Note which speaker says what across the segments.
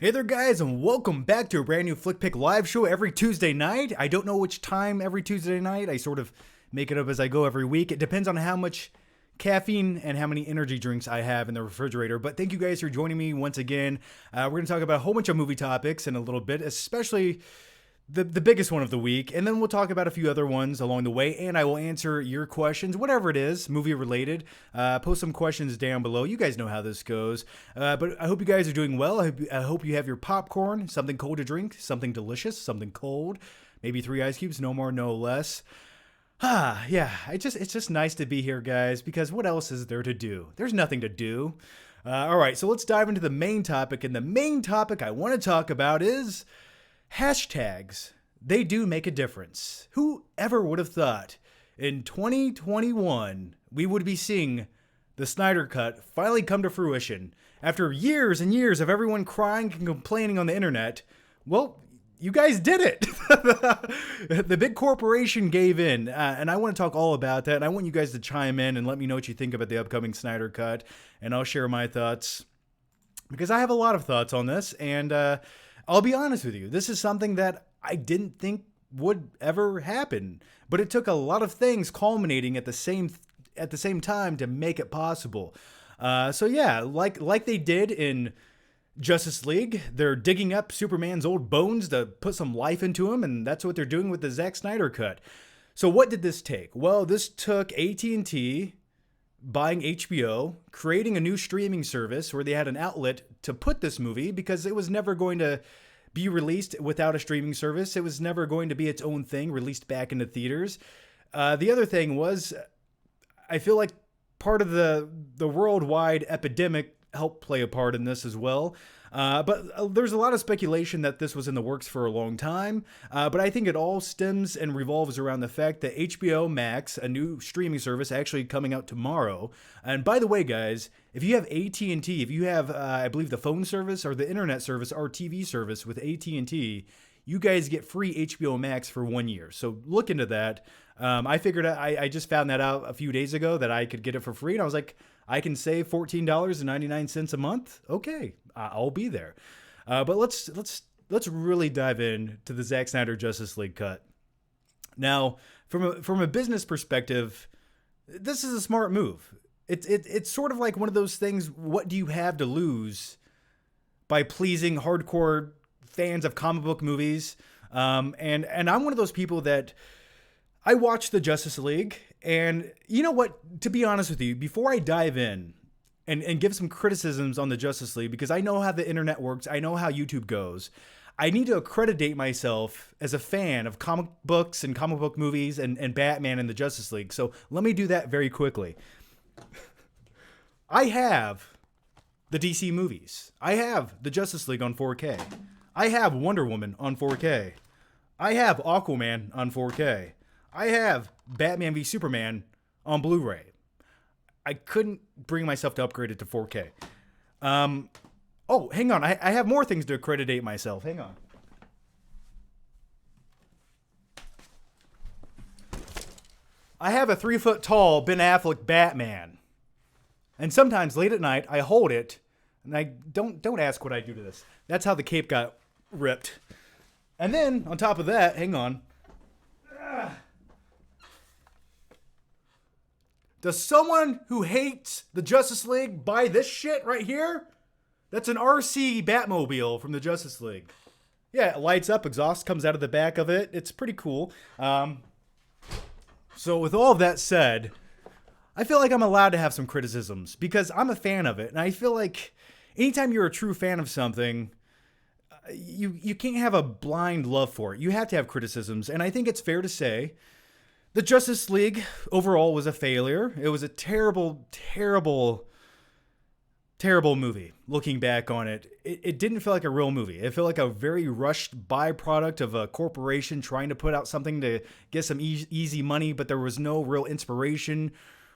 Speaker 1: Hey there, guys, and welcome back to a brand new Flick Pick live show every Tuesday night. I don't know which time every Tuesday night. I sort of make it up as I go every week. It depends on how much caffeine and how many energy drinks I have in the refrigerator. But thank you guys for joining me once again. We're going to talk about a whole bunch of movie topics in a little bit, especially the biggest one of the week, and then we'll talk about a few other ones along the way, and I will answer your questions, whatever it is, movie related. Post some questions down below. You guys know how this goes, but I hope you guys are doing well. I hope you have your popcorn, something cold to drink, something delicious, something cold, maybe 3 ice cubes, no more, no less. Yeah, it's just nice to be here, guys, because what else is there to do? There's nothing to do. All right, so let's dive into the main topic, and the main topic I want to talk about is hashtags. They do make a difference. Who ever would have thought in 2021 we would be seeing the Snyder Cut finally come to fruition after years and years of everyone crying and complaining on the internet? Well, you guys did it. The big corporation gave in, and I want to talk all about that. And I want you guys to chime in and let me know what you think about the upcoming Snyder Cut, and I'll share my thoughts because I have a lot of thoughts on this, and I'll be honest with you. This is something that I didn't think would ever happen, but it took a lot of things culminating at the same time to make it possible. So yeah, like they did in Justice League, they're digging up Superman's old bones to put some life into him, and that's what they're doing with the Zack Snyder Cut. So what did this take? Well, this took AT&T buying HBO, creating a new streaming service where they had an outlet to put this movie because it was never going to be released without a streaming service. It was never going to be its own thing, released back into theaters. The other thing was, I feel like part of the worldwide epidemic helped play a part in this as well. But there's a lot of speculation that this was in the works for a long time. But I think it all stems and revolves around the fact that HBO Max, a new streaming service, actually coming out tomorrow. And by the way, guys, if you have AT&T, if you have, I believe, the phone service or the internet service or TV service with AT&T, you guys get free HBO Max for 1 year. So look into that. I figured I just found that out a few days ago that I could get it for free. And I was like, I can save $14.99 a month. Okay, I'll be there. But let's really dive in to the Zack Snyder Justice League cut. Now, from a business perspective, this is a smart move. It's sort of like one of those things. What do you have to lose by pleasing hardcore fans of comic book movies? And I'm one of those people that I watched the Justice League, and you know what? To be honest with you, before I dive in and give some criticisms on the Justice League, because I know how the internet works, I know how YouTube goes, I need to accreditate myself as a fan of comic books and comic book movies and Batman and the Justice League. So let me do that very quickly. I have the DC movies. I have the Justice League on 4K. I have Wonder Woman on 4K. I have Aquaman on 4K. I have Batman v Superman on Blu-ray. I couldn't bring myself to upgrade it to 4K. Oh, hang on. I have more things to accreditate myself. Hang on. I have a 3-foot-tall Ben Affleck Batman. And sometimes late at night, I hold it, and I don't ask what I do to this. That's how the cape got ripped. And then, on top of that, hang on. Does someone who hates the Justice League buy this shit right here? That's an RC Batmobile from the Justice League. Yeah, it lights up, exhaust comes out of the back of it. It's pretty cool. So with all of that said, I feel like I'm allowed to have some criticisms because I'm a fan of it. And I feel like anytime you're a true fan of something, you can't have a blind love for it. You have to have criticisms. And I think it's fair to say the Justice League overall was a failure. It was a terrible, terrible, terrible movie. Looking back on it, it didn't feel like a real movie. It felt like a very rushed byproduct of a corporation trying to put out something to get some easy money, but there was no real inspiration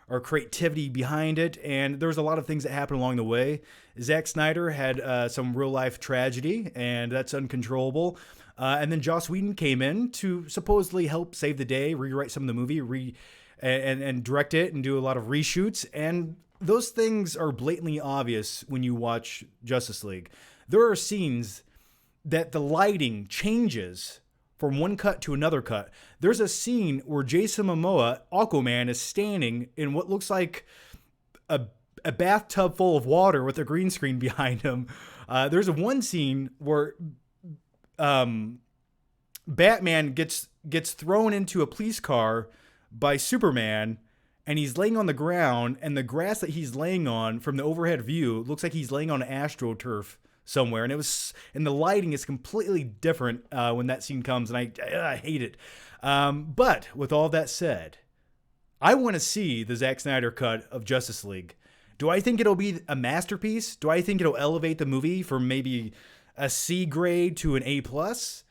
Speaker 1: or creativity behind it. And there was a lot of things that happened along the way. Zack Snyder had some real life tragedy, and that's uncontrollable. And then Joss Whedon came in to supposedly help save the day, rewrite some of the movie, and direct it and do a lot of reshoots. And those things are blatantly obvious when you watch Justice League. there are scenes that the lighting changes from one cut to another cut. There's a scene where Jason Momoa, Aquaman, is standing in what looks like a bathtub full of water with a green screen behind him. There's one scene where Batman gets thrown into a police car by Superman, and he's laying on the ground, and the grass that he's laying on from the overhead view looks like he's laying on AstroTurf somewhere, and the lighting is completely different when that scene comes, and I hate it. But with all that said, I want to see the Zack Snyder cut of Justice League. Do I think it'll be a masterpiece? Do I think it'll elevate the movie from maybe a C grade to an A plus?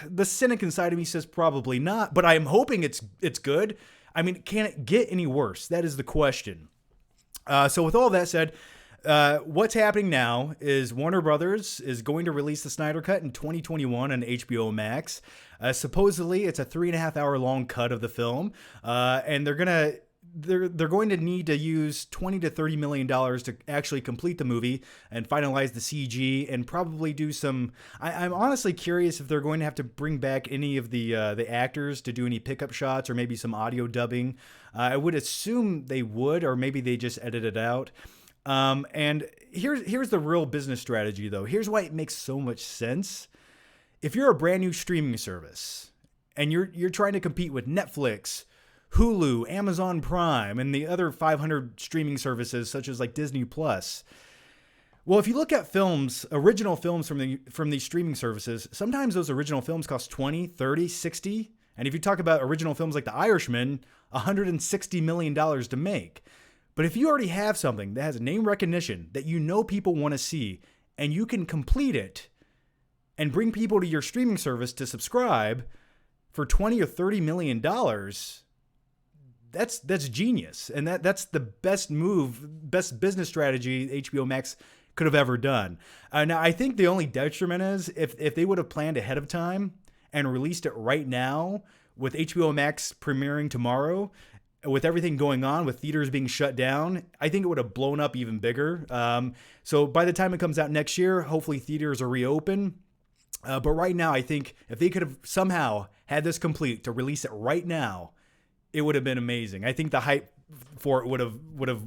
Speaker 1: The cynic inside of me says probably not, but I'm hoping it's good. I mean, can it get any worse? That is the question. So with all that said, what's happening now is Warner Brothers is going to release the Snyder Cut in 2021 on HBO Max. Supposedly, it's a 3.5 hour long cut of the film, and they're going to need to use $20 to $30 million to actually complete the movie and finalize the CG and probably do some. I'm honestly curious if they're going to have to bring back any of the actors to do any pickup shots or maybe some audio dubbing. I would assume they would, or maybe they just edit it out. And here's the real business strategy, though. Here's why it makes so much sense. If you're a brand new streaming service and you're trying to compete with Netflix, Hulu, Amazon Prime, and the other 500 streaming services such as like Disney Plus. Well, if you look at films, original films from these streaming services, sometimes those original films cost 20, 30, 60. And if you talk about original films like The Irishman, $160 million to make. But if you already have something that has name recognition that you know people want to see, and you can complete it and bring people to your streaming service to subscribe for $20 or $30 million, that's genius. And that's the best business strategy HBO Max could have ever done. Now, I think the only detriment is if they would have planned ahead of time and released it right now with HBO Max premiering tomorrow, with everything going on, with theaters being shut down, I think it would have blown up even bigger. So by the time it comes out next year, hopefully theaters are reopened. But right now, I think if they could have somehow had this complete to release it right now, it would have been amazing. I think the hype for it would have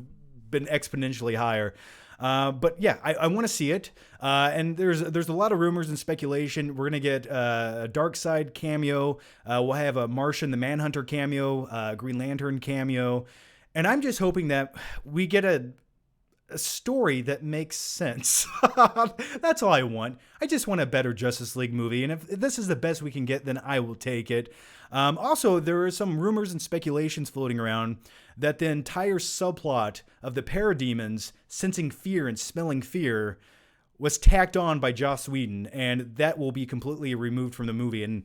Speaker 1: been exponentially higher. But yeah, I want to see it. And there's a lot of rumors and speculation. We're gonna get a Darkseid cameo. We'll have a Martian the Manhunter cameo, Green Lantern cameo, and I'm just hoping that we get a story that makes sense. That's all I want. I just want a better Justice League movie, and if this is the best we can get, then I will take it. Also, there are some rumors and speculations floating around that the entire subplot of the parademons sensing fear and smelling fear was tacked on by Joss Whedon, and that will be completely removed from the movie. And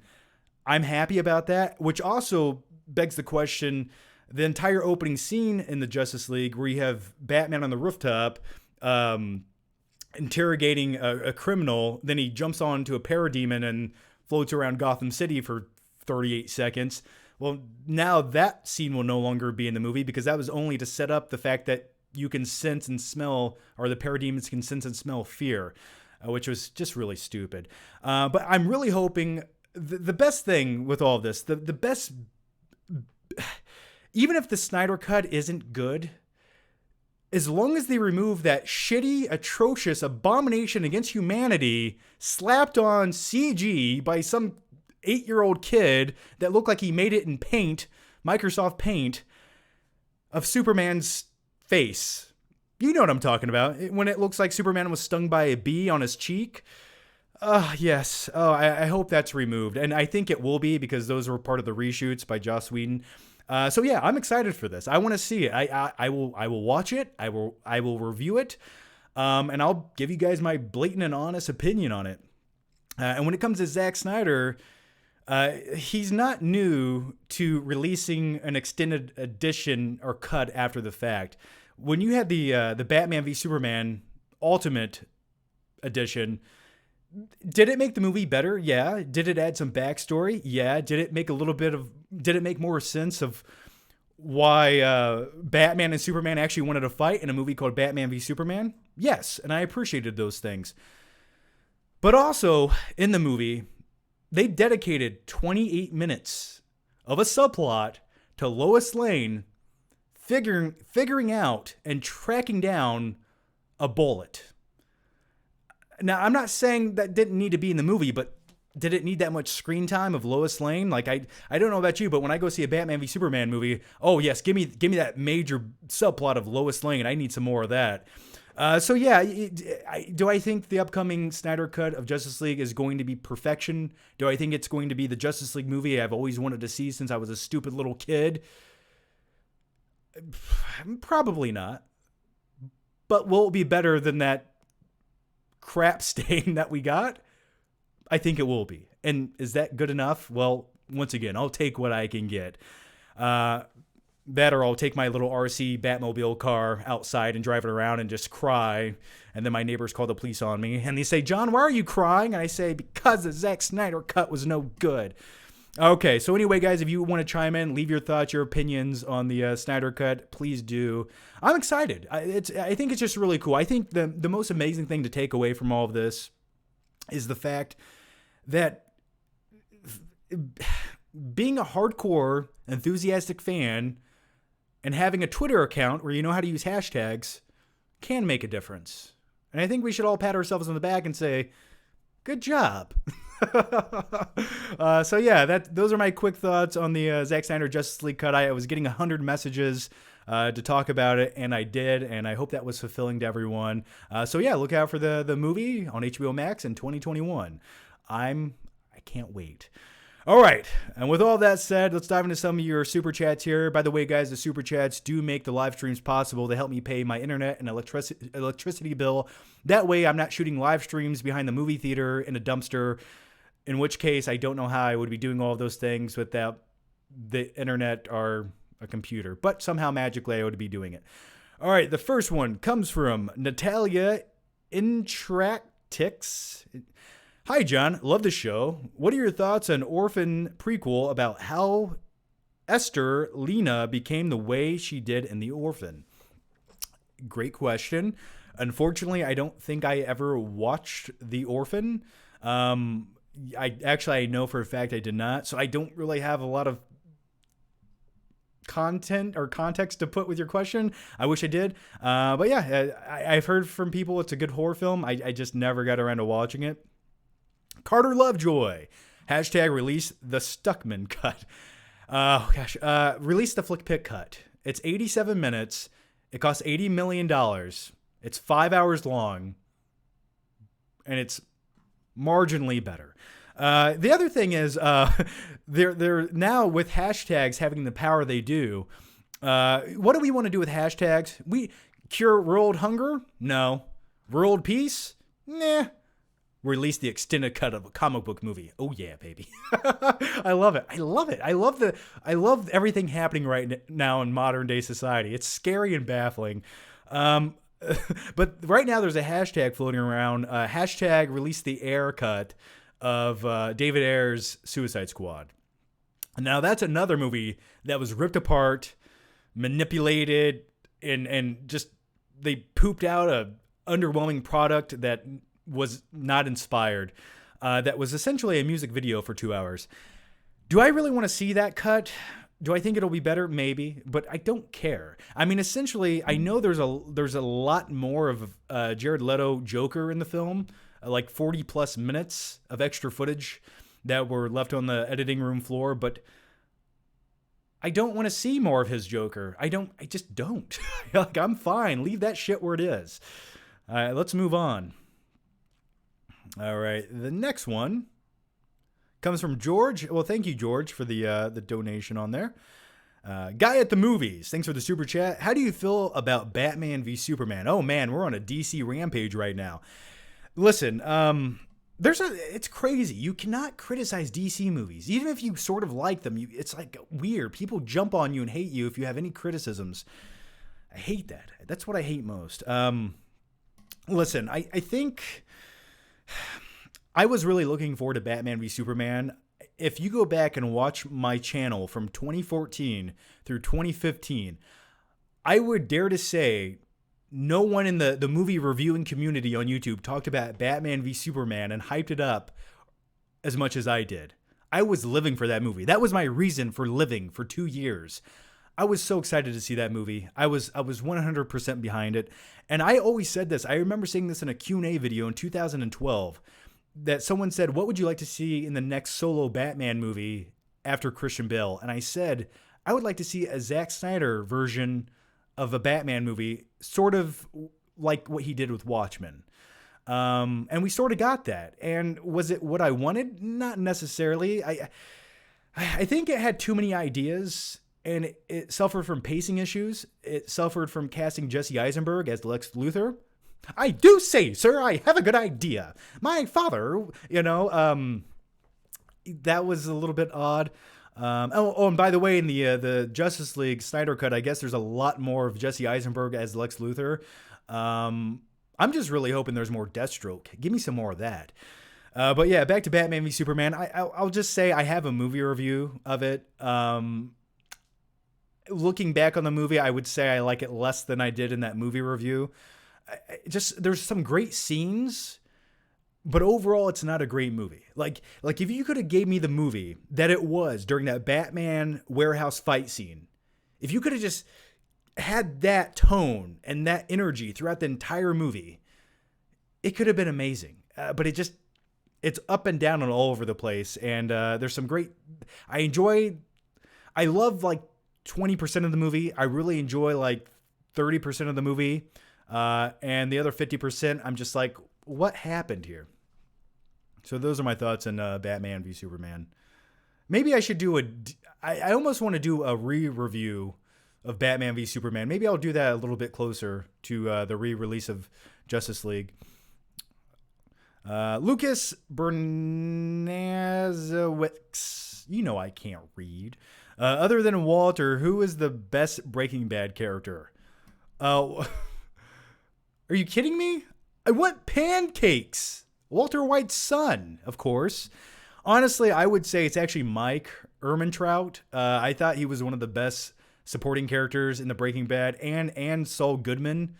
Speaker 1: I'm happy about that, which also begs the question, the entire opening scene in the Justice League where you have Batman on the rooftop interrogating a criminal, then he jumps onto a parademon and floats around Gotham City for 38 seconds. Well, now that scene will no longer be in the movie because that was only to set up the fact that you can sense and smell, or the parademons can sense and smell fear, which was just really stupid. But I'm really hoping the best thing with all of this, the best, even if the Snyder Cut isn't good, as long as they remove that shitty, atrocious abomination against humanity slapped on CG by some 8-year-old kid that looked like he made it in Paint, Microsoft Paint, of Superman's face. You know what I'm talking about. When it looks like Superman was stung by a bee on his cheek. Yes. Oh, I hope that's removed. And I think it will be because those were part of the reshoots by Joss Whedon. So yeah, I'm excited for this. I want to see it. I will watch it. I will review it. And I'll give you guys my blatant and honest opinion on it. And when it comes to Zack Snyder, he's not new to releasing an extended edition or cut after the fact. When you had the Batman v Superman Ultimate Edition, did it make the movie better? Yeah. Did it add some backstory? Yeah. Did it make more sense of why Batman and Superman actually wanted to fight in a movie called Batman v Superman? Yes, and I appreciated those things. But also, in the movie, they dedicated 28 minutes of a subplot to Lois Lane figuring out and tracking down a bullet. Now, I'm not saying that didn't need to be in the movie, but did it need that much screen time of Lois Lane? Like, I don't know about you, but when I go see a Batman v Superman movie, oh yes, give me that major subplot of Lois Lane. I need some more of that. So yeah, do I think the upcoming Snyder Cut of Justice League is going to be perfection? Do I think it's going to be the Justice League movie I've always wanted to see since I was a stupid little kid? Probably not. But will it be better than that crap stain that we got? I think it will be. And is that good enough? Well, once again, I'll take what I can get. That or I'll take my little RC Batmobile car outside and drive it around and just cry. And then my neighbors call the police on me. And they say, John, why are you crying? And I say, because the Zack Snyder cut was no good. Okay, so anyway, guys, if you want to chime in, leave your thoughts, your opinions on the Snyder Cut, please do. I'm excited. I think it's just really cool. I think the most amazing thing to take away from all of this is the fact that being a hardcore, enthusiastic fan and having a Twitter account where you know how to use hashtags can make a difference. And I think we should all pat ourselves on the back and say, good job. So yeah, those are my quick thoughts on the Zack Snyder Justice League cut. I was getting 100 messages to talk about it, and I did, and I hope that was fulfilling to everyone. So yeah, look out for the movie on HBO Max in 2021. I can't wait. All right, and with all that said, let's dive into some of your super chats here. By the way, guys, the super chats do make the live streams possible to help me pay my internet and electricity bill. That way, I'm not shooting live streams behind the movie theater in a dumpster, in which case I don't know how I would be doing all of those things without the internet or a computer. But somehow, magically, I would be doing it. All right, the first one comes from Natalia Intractix. Hi, John. Love the show. What are your thoughts on Orphan prequel about how Esther Lena became the way she did in The Orphan? Great question. Unfortunately, I don't think I ever watched The Orphan. I know for a fact I did not, so I don't really have a lot of content or context to put with your question. I wish I did. But yeah, I've heard from people it's a good horror film. I just never got around to watching it. Carter Lovejoy. Hashtag release the Stuckman cut. Release the Flick Pick cut. It's 87 minutes. It costs $80 million. It's 5 hours long. And it's marginally better. The other thing is, they're now with hashtags having the power they do. What do we want to do with hashtags? We cure world hunger? No. World peace? Nah. Release the extended cut of a comic book movie. Oh yeah, baby. I love it. I love everything happening right now in modern day society. It's scary and baffling. But right now there's a hashtag floating around. Hashtag release the air cut of David Ayer's Suicide Squad. Now that's another movie that was ripped apart, manipulated, and just they pooped out a underwhelming product that was not inspired. That was essentially a music video for 2 hours. Do I really want to see that cut? Do I think it'll be better? Maybe, but I don't care. I mean, essentially, I know there's a lot more of Jared Leto Joker in the film, like 40 plus minutes of extra footage that were left on the editing room floor, but I don't want to see more of his Joker. I just don't. Like, I'm fine. Leave that shit where it is. Let's move on. All right, the next one comes from George. Well, thank you, George, for the donation on there. Guy at the movies. Thanks for the super chat. How do you feel about Batman v Superman? Oh man, we're on a DC rampage right now. Listen, it's crazy. You cannot criticize DC movies, even if you sort of like them. It's like weird. People jump on you and hate you if you have any criticisms. I hate that. That's what I hate most. Listen, I think I was really looking forward to Batman v Superman. if you go back and watch my channel from 2014 through 2015, I would dare to say no one in the movie reviewing community on YouTube talked about Batman v Superman and hyped it up as much as I did. I was living for that movie. That was my reason for living for 2 years. I was so excited to see that movie. I was 100% behind it. And I always said this. I remember seeing this in a Q&A video in 2012 that someone said, what would you like to see in the next solo Batman movie after Christian Bale? And I said, I would like to see a Zack Snyder version of a Batman movie, sort of like what he did with Watchmen. And we sort of got that. And was it what I wanted? Not necessarily. I think it had too many ideas, and it suffered from pacing issues. It suffered from casting Jesse Eisenberg as Lex Luthor. I do say, sir, I have a good idea. My father, that was a little bit odd. And by the way, in the Justice League Snyder Cut, I guess there's a lot more of Jesse Eisenberg as Lex Luthor. I'm just really hoping there's more Deathstroke. Give me some more of that. But yeah, back to Batman v Superman. I'll just say I have a movie review of it. Looking back on the movie, I would say I like it less than I did in that movie review. There's some great scenes, but overall, it's not a great movie. Like if you could have gave me the movie that it was during that Batman warehouse fight scene, if you could have just had that tone and that energy throughout the entire movie, it could have been amazing. But it's up and down and all over the place. And there's some great, I love like 20% of the movie. I really enjoy like 30% of the movie. And the other 50%, I'm just like, what happened here? So those are my thoughts on Batman v Superman. Maybe I should do I almost want to do a re-review of Batman v Superman. Maybe I'll do that a little bit closer to the re-release of Justice League. Lucas Bernaziewicz. I can't read. Other than Walter, who is the best Breaking Bad character? Are you kidding me? I want pancakes. Walter White's son, of course. Honestly, I would say it's actually Mike Ehrmantraut. I thought he was one of the best supporting characters in the Breaking Bad and Saul Goodman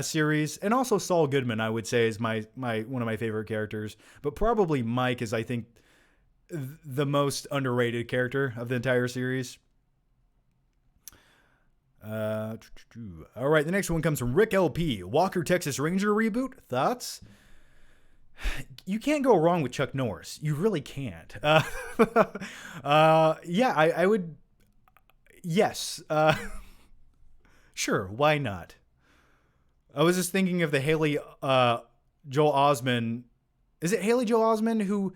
Speaker 1: series. And also Saul Goodman, I would say, is my one of my favorite characters. But probably Mike is, I think, the most underrated character of the entire series. All right, the next one comes from Rick LP. Walker Texas Ranger reboot. Thoughts? You can't go wrong with Chuck Norris. You really can't. Yeah, I would. Yes. Sure. Why not? I was just thinking of the Haley Joel Osment. Is it Haley Joel Osment who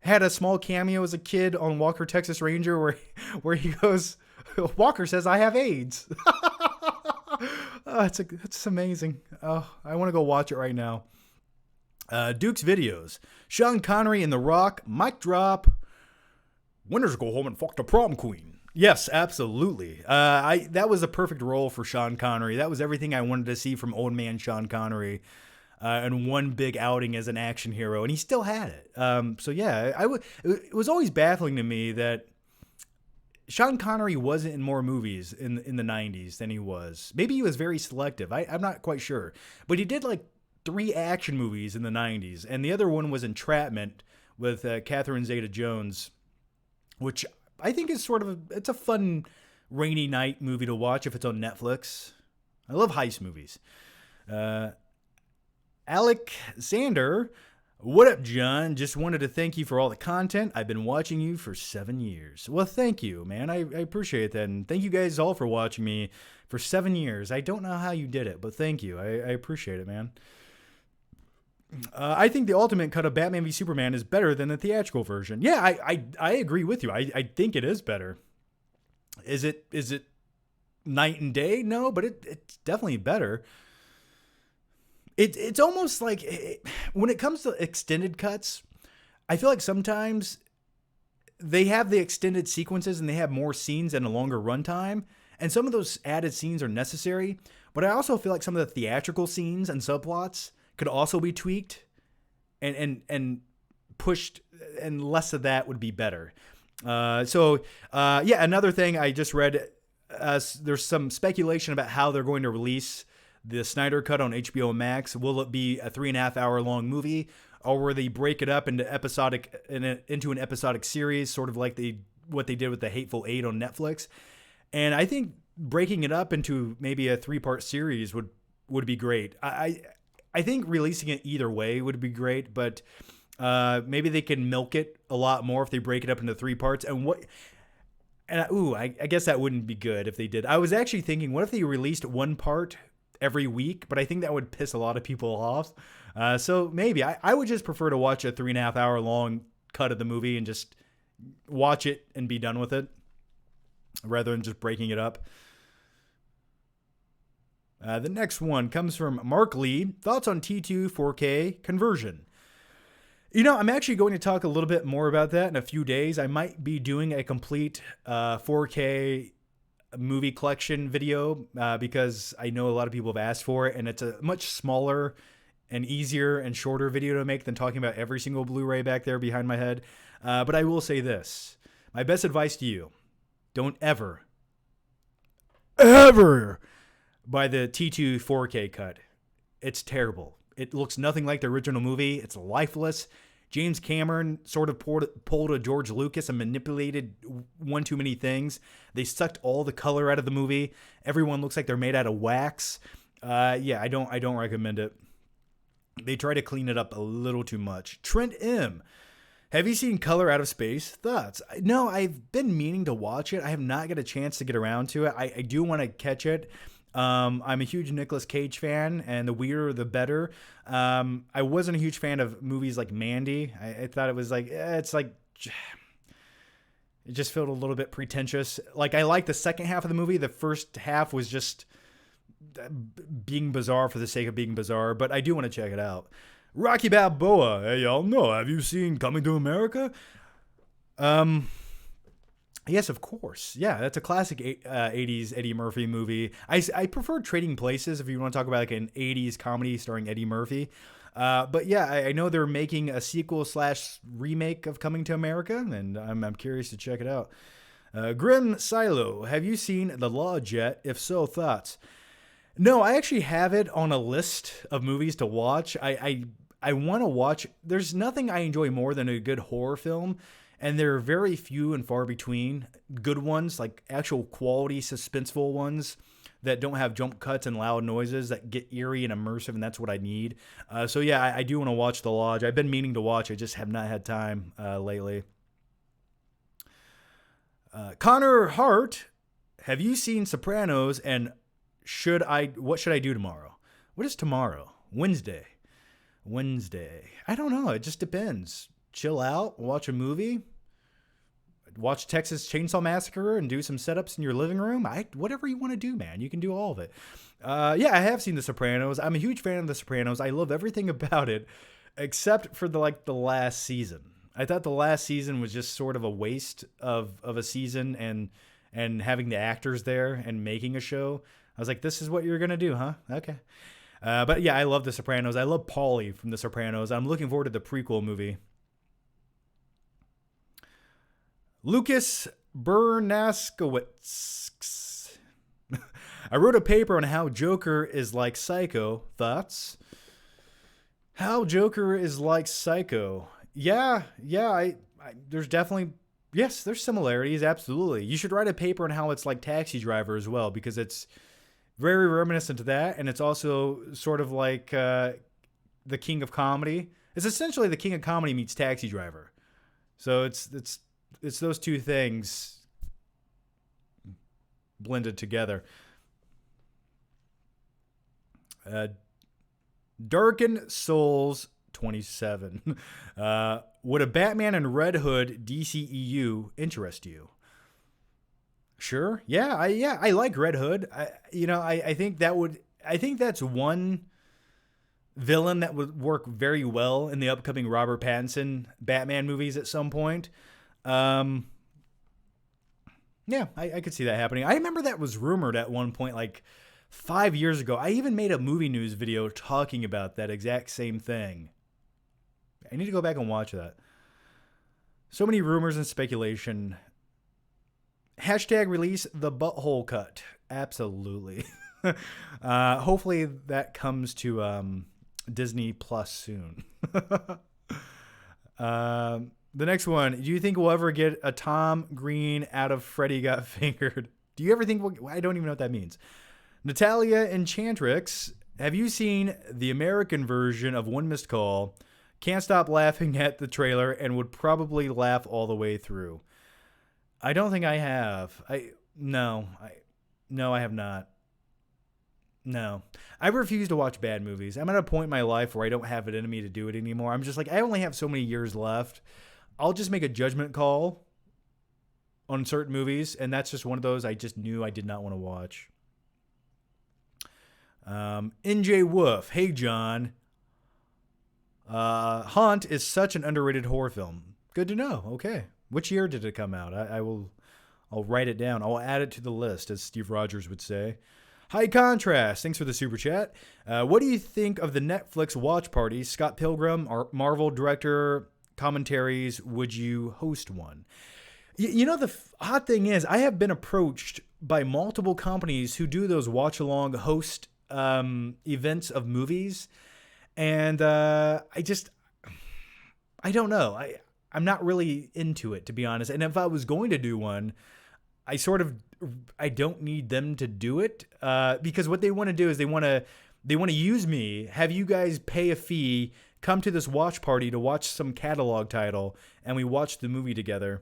Speaker 1: had a small cameo as a kid on Walker Texas Ranger where he goes, Walker says I have AIDS. It's amazing. Oh, I want to go watch it right now. Duke's videos. Sean Connery in The Rock. Mic drop. Winners go home and fuck the prom queen. Yes, absolutely. That was a perfect role for Sean Connery. That was everything I wanted to see from old man Sean Connery. And one big outing as an action hero, and he still had it. So yeah, it was always baffling to me that Sean Connery wasn't in more movies in the 90s than he was. Maybe he was very selective. I'm not quite sure. But he did like 3 action movies in the 90s, and the other one was Entrapment with Catherine Zeta-Jones, which I think is it's a fun rainy night movie to watch if it's on Netflix. I love heist movies. Alec Sander, what up, John? Just wanted to thank you for all the content. I've been watching you for 7 years. Well, thank you, man. I appreciate that. And thank you guys all for watching me for 7 years. I don't know how you did it, but thank you. I appreciate it, man. I think the ultimate cut of Batman v Superman is better than the theatrical version. Yeah, I agree with you. I think it is better. Is it night and day? No, but it's definitely better. It's almost like when it comes to extended cuts, I feel like sometimes they have the extended sequences and they have more scenes and a longer runtime. And some of those added scenes are necessary. But I also feel like some of the theatrical scenes and subplots could also be tweaked and pushed and less of that would be better. Another thing I just read, there's some speculation about how they're going to release the Snyder Cut on HBO Max. Will it be a 3.5 hour long movie, or will they break it up into an episodic series, sort of like what they did with the Hateful Eight on Netflix? And I think breaking it up into maybe a 3-part series would be great. I think releasing it either way would be great, but maybe they can milk it a lot more if they break it up into 3 parts. I guess that wouldn't be good if they did. I was actually thinking, what if they released 1 part every week? But I think that would piss a lot of people off. So maybe I would just prefer to watch a 3.5 hour long cut of the movie and just watch it and be done with it, rather than just breaking it up. The next one comes from Mark Lee. Thoughts on T2 4K conversion? I'm actually going to talk a little bit more about that in a few days. I might be doing a complete 4K movie collection video because I know a lot of people have asked for it, and it's a much smaller and easier and shorter video to make than talking about every single Blu-ray back there behind my head. But I will say this. My best advice to you, don't ever buy the T2 4K cut. It's terrible. It looks nothing like the original movie. It's lifeless. James Cameron sort of pulled a George Lucas and manipulated one too many things. They sucked all the color out of the movie. Everyone looks like they're made out of wax. I don't recommend it. They try to clean it up a little too much. Trent M. Have you seen Color Out of Space? Thoughts? No, I've been meaning to watch it. I have not got a chance to get around to it. I do want to catch it. I'm a huge Nicolas Cage fan, and the weirder the better. I wasn't a huge fan of movies like Mandy. I thought it was like, it just felt a little bit pretentious. Like, I liked the second half of the movie. The first half was just being bizarre for the sake of being bizarre, but I do want to check it out. Rocky Balboa. Hey, y'all know. Have you seen Coming to America? Yes, of course. Yeah, that's a classic 80s Eddie Murphy movie. I prefer Trading Places if you want to talk about like an 80s comedy starring Eddie Murphy. But yeah, I know they're making a sequel / remake of Coming to America, and I'm curious to check it out. Grim Silo, have you seen The Lodge yet? If so, thoughts? No, I actually have it on a list of movies to watch. I want to watch. There's nothing I enjoy more than a good horror film. And there are very few and far between good ones, like actual quality, suspenseful ones that don't have jump cuts and loud noises that get eerie and immersive, and that's what I need. I do want to watch The Lodge. I've been meaning to watch. I just have not had time lately. Connor Hart, have you seen Sopranos, and what should I do tomorrow? What is tomorrow? Wednesday. I don't know. It just depends. Chill out, watch a movie, watch Texas Chainsaw Massacre, and do some setups in your living room. Whatever you want to do, man. You can do all of it. I have seen The Sopranos. I'm a huge fan of The Sopranos. I love everything about it, except for the last season. I thought the last season was just sort of a waste of a season, and having the actors there and making a show. I was like, this is what you're gonna do, huh? Okay. But yeah, I love The Sopranos. I love Paulie from The Sopranos. I'm looking forward to the prequel movie. Lucas Bernaskowitz. I wrote a paper on how Joker is like Psycho. Thoughts? How Joker is like Psycho. Yeah. There's definitely, yes, there's similarities. Absolutely. You should write a paper on how it's like Taxi Driver as well, because it's very reminiscent to that. And it's also sort of like the King of Comedy. It's essentially the King of Comedy meets Taxi Driver. So it's those two things blended together. Darken Souls 27. Would a Batman and Red Hood DCEU interest you? Sure. Yeah. I like Red Hood. I think that's one villain that would work very well in the upcoming Robert Pattinson Batman movies at some point. I could see that happening. I remember that was rumored at one point, like 5 years ago. I even made a movie news video talking about that exact same thing. I need to go back and watch that. So many rumors and speculation. Hashtag release the butthole cut. Absolutely. Hopefully that comes to Disney Plus soon. The next one. Do you think we'll ever get a Tom Green out of Freddy Got Fingered? Do you ever think I don't even know what that means. Natalia Enchantrix. Have you seen the American version of One Missed Call? Can't stop laughing at the trailer and would probably laugh all the way through. I don't think I have. No, I have not. No. I refuse to watch bad movies. I'm at a point in my life where I don't have it in me to do it anymore. I'm just like, I only have so many years left. I'll just make a judgment call on certain movies, and that's just one of those I just knew I did not want to watch. NJ Wolf. Hey, John. Haunt is such an underrated horror film. Good to know. Okay. Which year did it come out? I'll write it down. I'll add it to the list, as Steve Rogers would say. High Contrast. Thanks for the super chat. What do you think of the Netflix watch party? Scott Pilgrim, our Marvel director, commentaries. Would you host one? You know, the odd thing is, I have been approached by multiple companies who do those watch-along host events of movies. And I don't know. I'm not really into it, to be honest. And if I was going to do one, I don't need them to do it because what they want to do is they want to use me, have you guys pay a fee, come to this watch party to watch some catalog title, and we watch the movie together.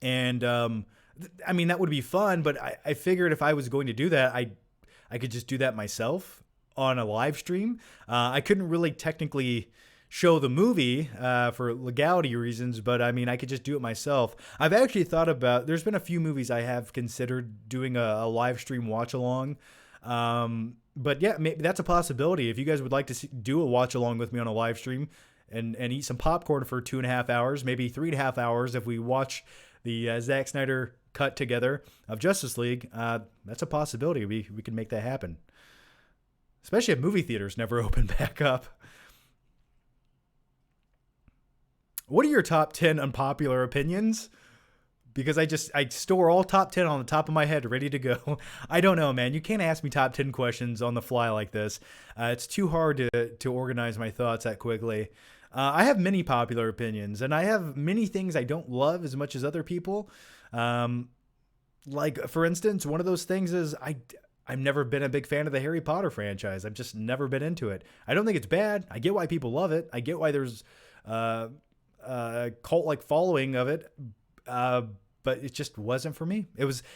Speaker 1: And I mean, that would be fun, but I figured if I was going to do that, I could just do that myself on a live stream. I couldn't really technically show the movie for legality reasons, but I mean, I could just do it myself. I've actually thought about, there's been a few movies I have considered doing a live stream watch along. But yeah, maybe that's a possibility. If you guys would like to do a watch along with me on a live stream and eat some popcorn for 2.5 hours, maybe 3.5 hours if we watch the Zack Snyder cut together of Justice League, that's a possibility. We can make that happen. Especially if movie theaters never open back up. What are your top 10 unpopular opinions? Because I store all top 10 on the top of my head, ready to go. I don't know, man. You can't ask me top 10 questions on the fly like this. It's too hard to organize my thoughts that quickly. I have many popular opinions, and I have many things I don't love as much as other people. Like, for instance, one of those things is I've never been a big fan of the Harry Potter franchise. I've just never been into it. I don't think it's bad. I get why people love it. I get why there's a cult-like following of it, but it just wasn't for me.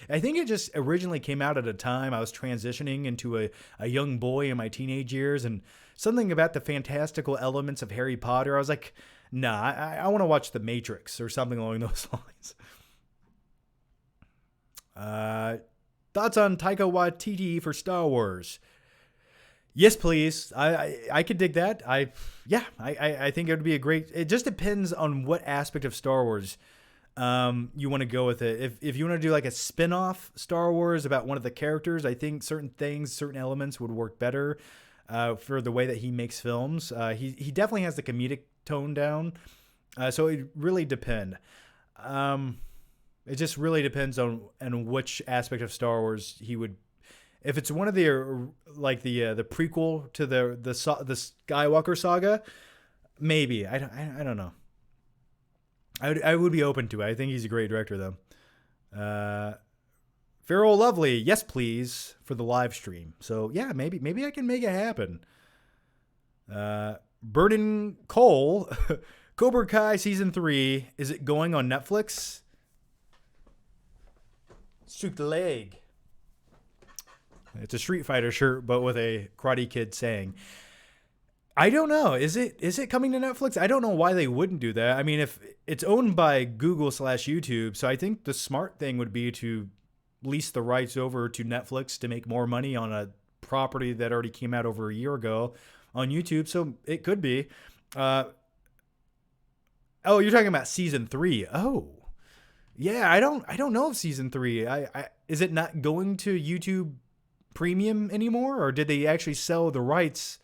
Speaker 1: I think it just originally came out at a time I was transitioning into a young boy in my teenage years, and something about the fantastical elements of Harry Potter, I was like, nah, I want to watch The Matrix or something along those lines. Thoughts on Taika Waititi for Star Wars? Yes, please. I could dig that. I think it would be it just depends on what aspect of Star Wars you want to go with it. If you want to do like a spin-off Star Wars about one of the characters, I think certain elements would work better for the way that he makes films. He definitely has the comedic tone down. So it really depends. It just really depends on which aspect of Star Wars he would. If it's one of the like the prequel to the Skywalker saga, maybe I don't know. I would be open to it. I think he's a great director though. Farrell Lovely, yes please for the live stream. So yeah, maybe I can make it happen. Burden Cole, Cobra Kai season 3, is it going on Netflix? Shoot the leg. It's a Street Fighter shirt, but with a Karate Kid saying. I don't know. Is it coming to Netflix? I don't know why they wouldn't do that. I mean, if it's owned by Google/YouTube, so I think the smart thing would be to lease the rights over to Netflix to make more money on a property that already came out over a year ago on YouTube. So it could be. Oh, you're talking about season 3. Oh. Yeah, I don't know if season 3. Is it not going to YouTube Premium anymore, or did they actually sell the rights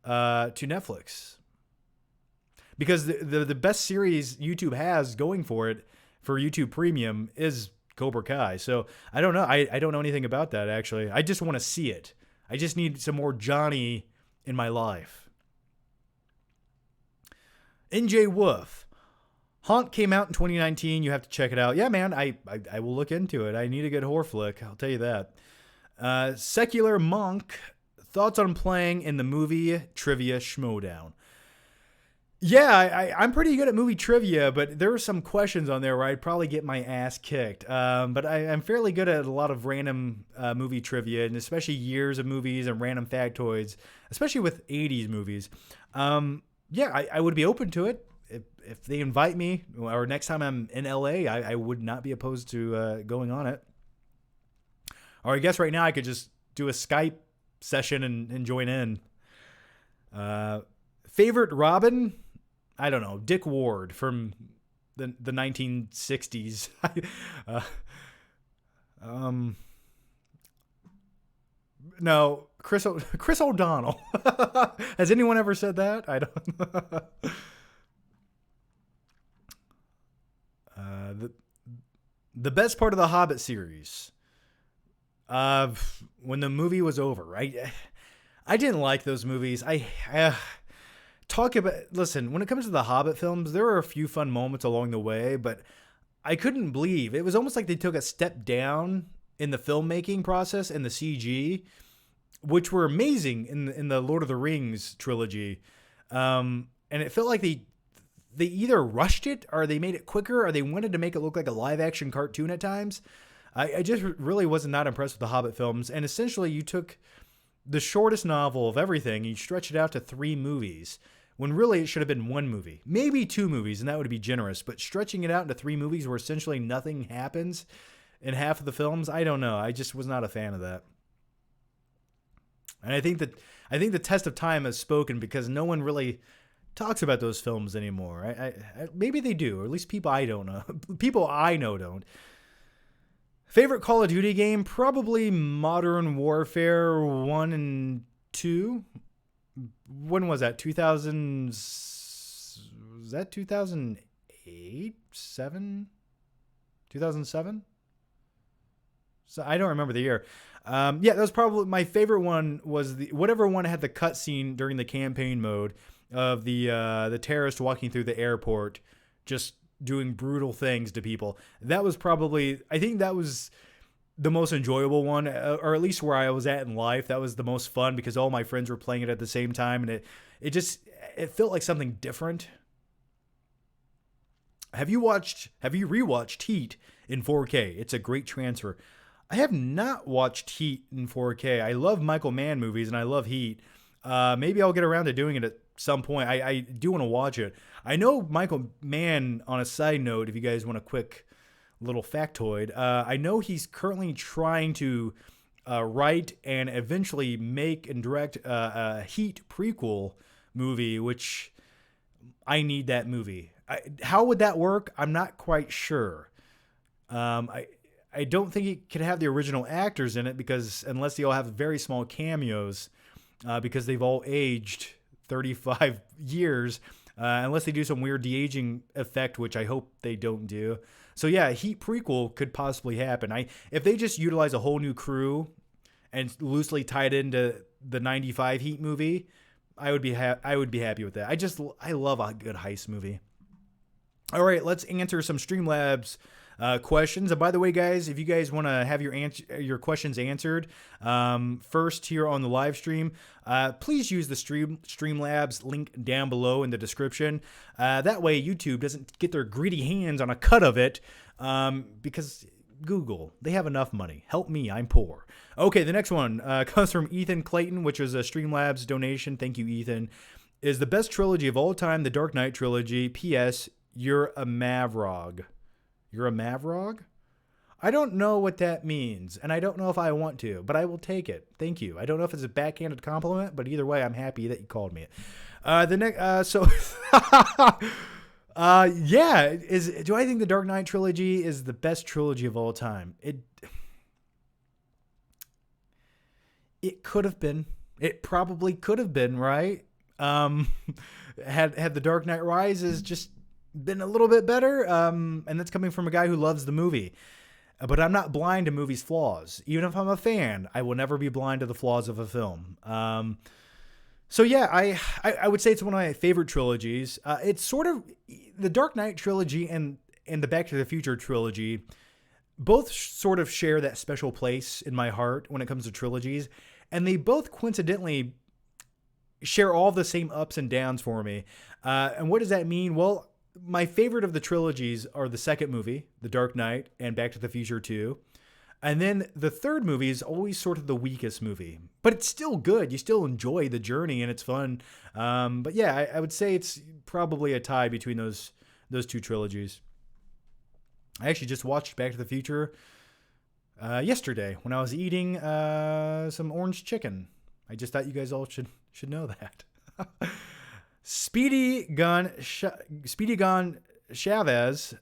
Speaker 1: to Netflix? because the best series YouTube has going for it for YouTube Premium is Cobra Kai. So I don't know. I don't know anything about that, actually. I just want to see it. I just need some more Johnny in my life. NJ Wolf. Haunt came out in 2019. You have to check it out. Yeah, man, I will look into it. I need a good horror flick. I'll tell you that. Secular Monk. Thoughts on playing in the movie Trivia Schmodown. Yeah, I'm pretty good at movie trivia, but there are some questions on there where I'd probably get my ass kicked. But I'm fairly good at a lot of random movie trivia, and especially years of movies and random factoids, especially with 80s movies. Yeah, I would be open to it. If they invite me, or next time I'm in LA, I would not be opposed to going on it. Or I guess right now I could just do a Skype session and join in. Favorite Robin? I don't know. Dick Ward from the 1960s. No, Chris O'Donnell. Has anyone ever said that? I don't. The best part of the Hobbit series. When the movie was over, I didn't like those movies. Listen, when it comes to the Hobbit films, there were a few fun moments along the way, but I couldn't believe it was almost like they took a step down in the filmmaking process and the CG, which were amazing in the Lord of the Rings trilogy. And it felt like they either rushed it or they made it quicker or they wanted to make it look like a live action cartoon at times. I just really was not impressed with the Hobbit films. And essentially you took the shortest novel of everything, you stretched it out to 3 movies, when really it should have been 1 movie, maybe 2 movies, and that would be generous. But stretching it out into 3 movies where essentially nothing happens in half of the films, I don't know. I just was not a fan of that. And I think the test of time has spoken because no one really talks about those films anymore. Maybe they do, or at least people I know don't. Favorite Call of Duty game? Probably Modern Warfare 1 and 2. When was that? 2000? Was that 2008? 7? 2007? So I don't remember the year. Yeah, that was probably my favorite one. Was whatever one had the cutscene during the campaign mode of the terrorist walking through the airport, just doing brutal things to people. That was probably, I think that was the most enjoyable one, or at least where I was at in life. That was the most fun because all my friends were playing it at the same time, and it felt like something different. Have you rewatched Heat in 4K? It's a great transfer. I have not watched Heat in 4K. I love Michael Mann movies and I love Heat. Maybe I'll get around to doing it at some point. I do want to watch it. I know Michael Mann, on a side note, if you guys want a quick little factoid, I know he's currently trying to write and eventually make and direct a Heat prequel movie, which I need that movie. How would that work? I'm not quite sure. I don't think he could have the original actors in it because unless they all have very small cameos, because they've all aged 35 years, unless they do some weird de-aging effect, which I hope they don't do. So yeah, Heat prequel could possibly happen. If they just utilize a whole new crew and loosely tied into the 95 Heat movie, I would be happy with that. I love a good heist movie. All right, let's answer some Streamlabs questions. And by the way, guys, if you guys want to have your questions answered first here on the live stream, please use the Streamlabs link down below in the description. That way YouTube doesn't get their greedy hands on a cut of it, because Google, they have enough money. Help me, I'm poor. Okay, the next one comes from Ethan Clayton, which was a Streamlabs donation. Thank you, Ethan. Is the best trilogy of all time the Dark Knight trilogy? P.S. You're a Mavrog. You're a Mavrog? I don't know what that means, and I don't know if I want to, but I will take it. Thank you. I don't know if it's a backhanded compliment, but either way, I'm happy that you called me it. Yeah. Do I think the Dark Knight trilogy is the best trilogy of all time? It could have been. It probably could have been, right? had The Dark Knight Rises just been a little bit better, and that's coming from a guy who loves the movie. But I'm not blind to movies' flaws. Even if I'm a fan, I will never be blind to the flaws of a film. So yeah, I would say it's one of my favorite trilogies. It's sort of the Dark Knight trilogy and the Back to the Future trilogy both sort of share that special place in my heart when it comes to trilogies, and they both coincidentally share all the same ups and downs for me. And what does that mean? Well, my favorite of the trilogies are the second movie, The Dark Knight, and Back to the Future 2. And then the third movie is always sort of the weakest movie, but it's still good. You still enjoy the journey and it's fun. But yeah, I would say it's probably a tie between those two trilogies. I actually just watched Back to the Future yesterday when I was eating some orange chicken. I just thought you guys all should know that. Speedy Gun Chavez,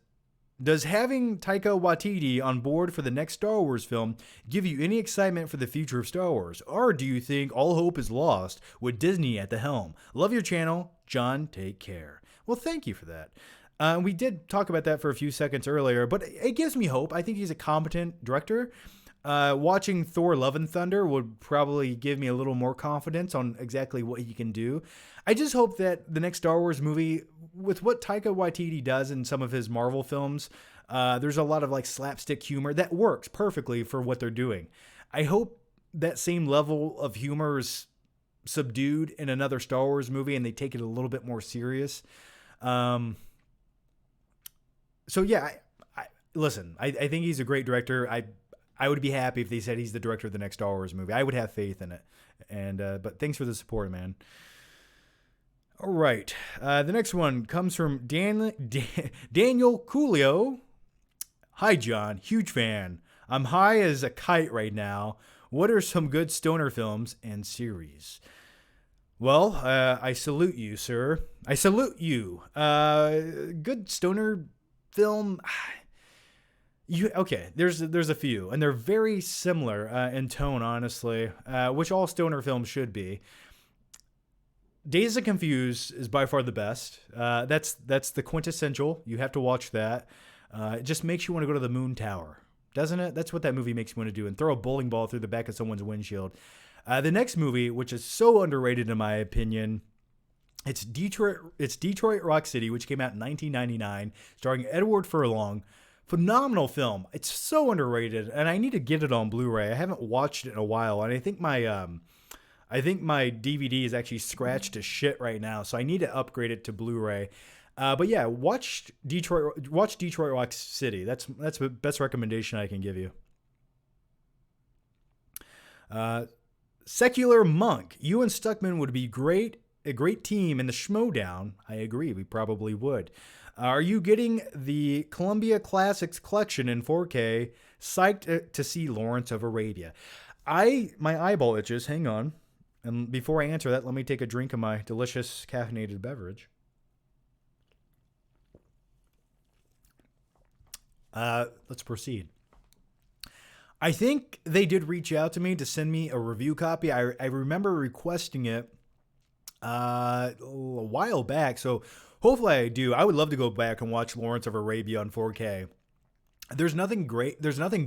Speaker 1: does having Taika Waititi on board for the next Star Wars film give you any excitement for the future of Star Wars? Or do you think all hope is lost with Disney at the helm? Love your channel. John, take care. Well, thank you for that. We did talk about that for a few seconds earlier, but it gives me hope. I think he's a competent director. Watching Thor Love and Thunder would probably give me a little more confidence on exactly what he can do. I just hope that the next Star Wars movie, with what Taika Waititi does in some of his Marvel films, there's a lot of like slapstick humor that works perfectly for what they're doing. I hope that same level of humor is subdued in another Star Wars movie and they take it a little bit more serious. So yeah, listen, I think he's a great director. I would be happy if they said he's the director of the next Star Wars movie. I would have faith in it. And but thanks for the support, man. All right. The next one comes from Daniel Coolio. Hi, John. Huge fan. I'm high as a kite right now. What are some good stoner films and series? Well, I salute you, sir. I salute you. Good stoner film. Okay, there's a few, and they're very similar in tone, honestly, which all stoner films should be. Dazed and Confused is by far the best. That's the quintessential. You have to watch that. It just makes you want to go to the Moon Tower, doesn't it? That's what that movie makes you want to do, and throw a bowling ball through the back of someone's windshield. The next movie, which is so underrated in my opinion, it's Detroit Rock City, which came out in 1999, starring Edward Furlong. Phenomenal film. It's so underrated, and I need to get it on Blu-ray. I haven't watched it in a while, and I think my DVD is actually scratched to shit right now, so I need to upgrade it to Blu-ray. But yeah, watch Detroit Rock City. That's the best recommendation I can give you. Secular Monk. You and Stuckman would be a great team in the Schmodown. I agree. We probably would. Are you getting the Columbia Classics collection in 4K? Psyched to see Lawrence of Arabia. My eyeball itches. Hang on. And before I answer that, let me take a drink of my delicious caffeinated beverage. Let's proceed. I think they did reach out to me to send me a review copy. I remember requesting it a while back, so hopefully I do. I would love to go back and watch Lawrence of Arabia on 4K. There's nothing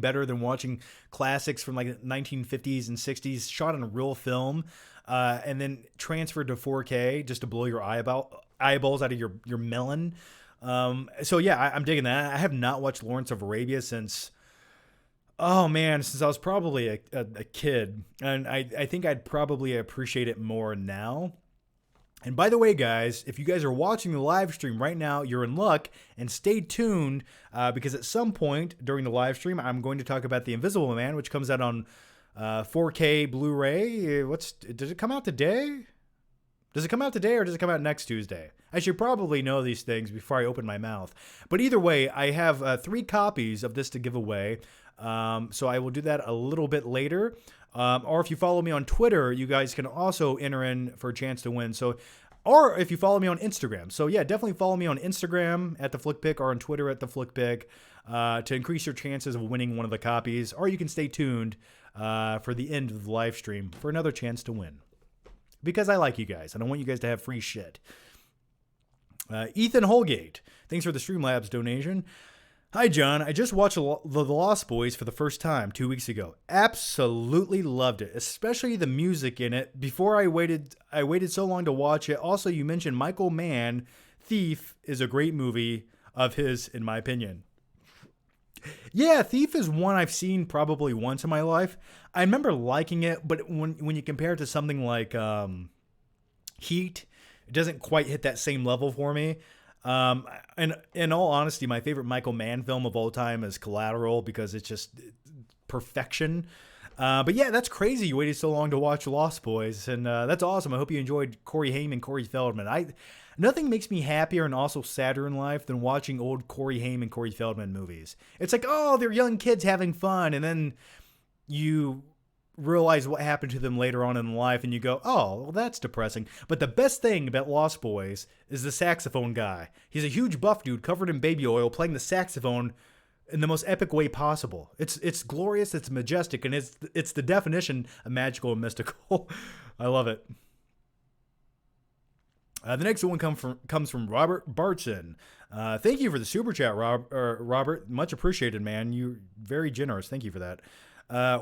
Speaker 1: better than watching classics from like the 1950s and 60s shot on a real film and then transferred to 4K just to blow your eyeballs out of your melon. So yeah, I'm digging that. I have not watched Lawrence of Arabia since I was probably a kid. And I think I'd probably appreciate it more now. And by the way, guys, if you guys are watching the live stream right now, you're in luck, and stay tuned because at some point during the live stream, I'm going to talk about The Invisible Man, which comes out on 4K Blu-ray. Does it come out today? Does it come out today or does it come out next Tuesday? I should probably know these things before I open my mouth. But either way, I have 3 copies of this to give away. So I will do that a little bit later. Or if you follow me on Twitter, you guys can also enter in for a chance to win. Or if you follow me on Instagram. So yeah, definitely follow me on Instagram at the Flickpick or on Twitter at the Flickpick to increase your chances of winning one of the copies. Or you can stay tuned for the end of the live stream for another chance to win. Because I like you guys. I don't want you guys to have free shit. Ethan Holgate, thanks for the Streamlabs donation. Hi, John. I just watched The Lost Boys for the first time 2 weeks ago. Absolutely loved it, especially the music in it. Before I waited so long to watch it. Also, you mentioned Michael Mann. Thief is a great movie of his, in my opinion. Yeah, Thief is one I've seen probably once in my life. I remember liking it, but when you compare it to something like Heat, it doesn't quite hit that same level for me. And in all honesty, my favorite Michael Mann film of all time is Collateral because it's just perfection. But yeah, that's crazy. You waited so long to watch Lost Boys, and that's awesome. I hope you enjoyed Corey Haim and Corey Feldman. Nothing makes me happier and also sadder in life than watching old Corey Haim and Corey Feldman movies. It's like, oh, they're young kids having fun, and then you realize what happened to them later on in life, and you go, oh, well, that's depressing. But the best thing about Lost Boys is the saxophone guy. He's a huge buff dude covered in baby oil playing the saxophone in the most epic way possible. It's glorious, it's majestic, and it's the definition of magical and mystical. I love it. The next one comes from Robert Bartson. Thank you for the super chat, Robert. Much appreciated, man. You're very generous. Thank you for that.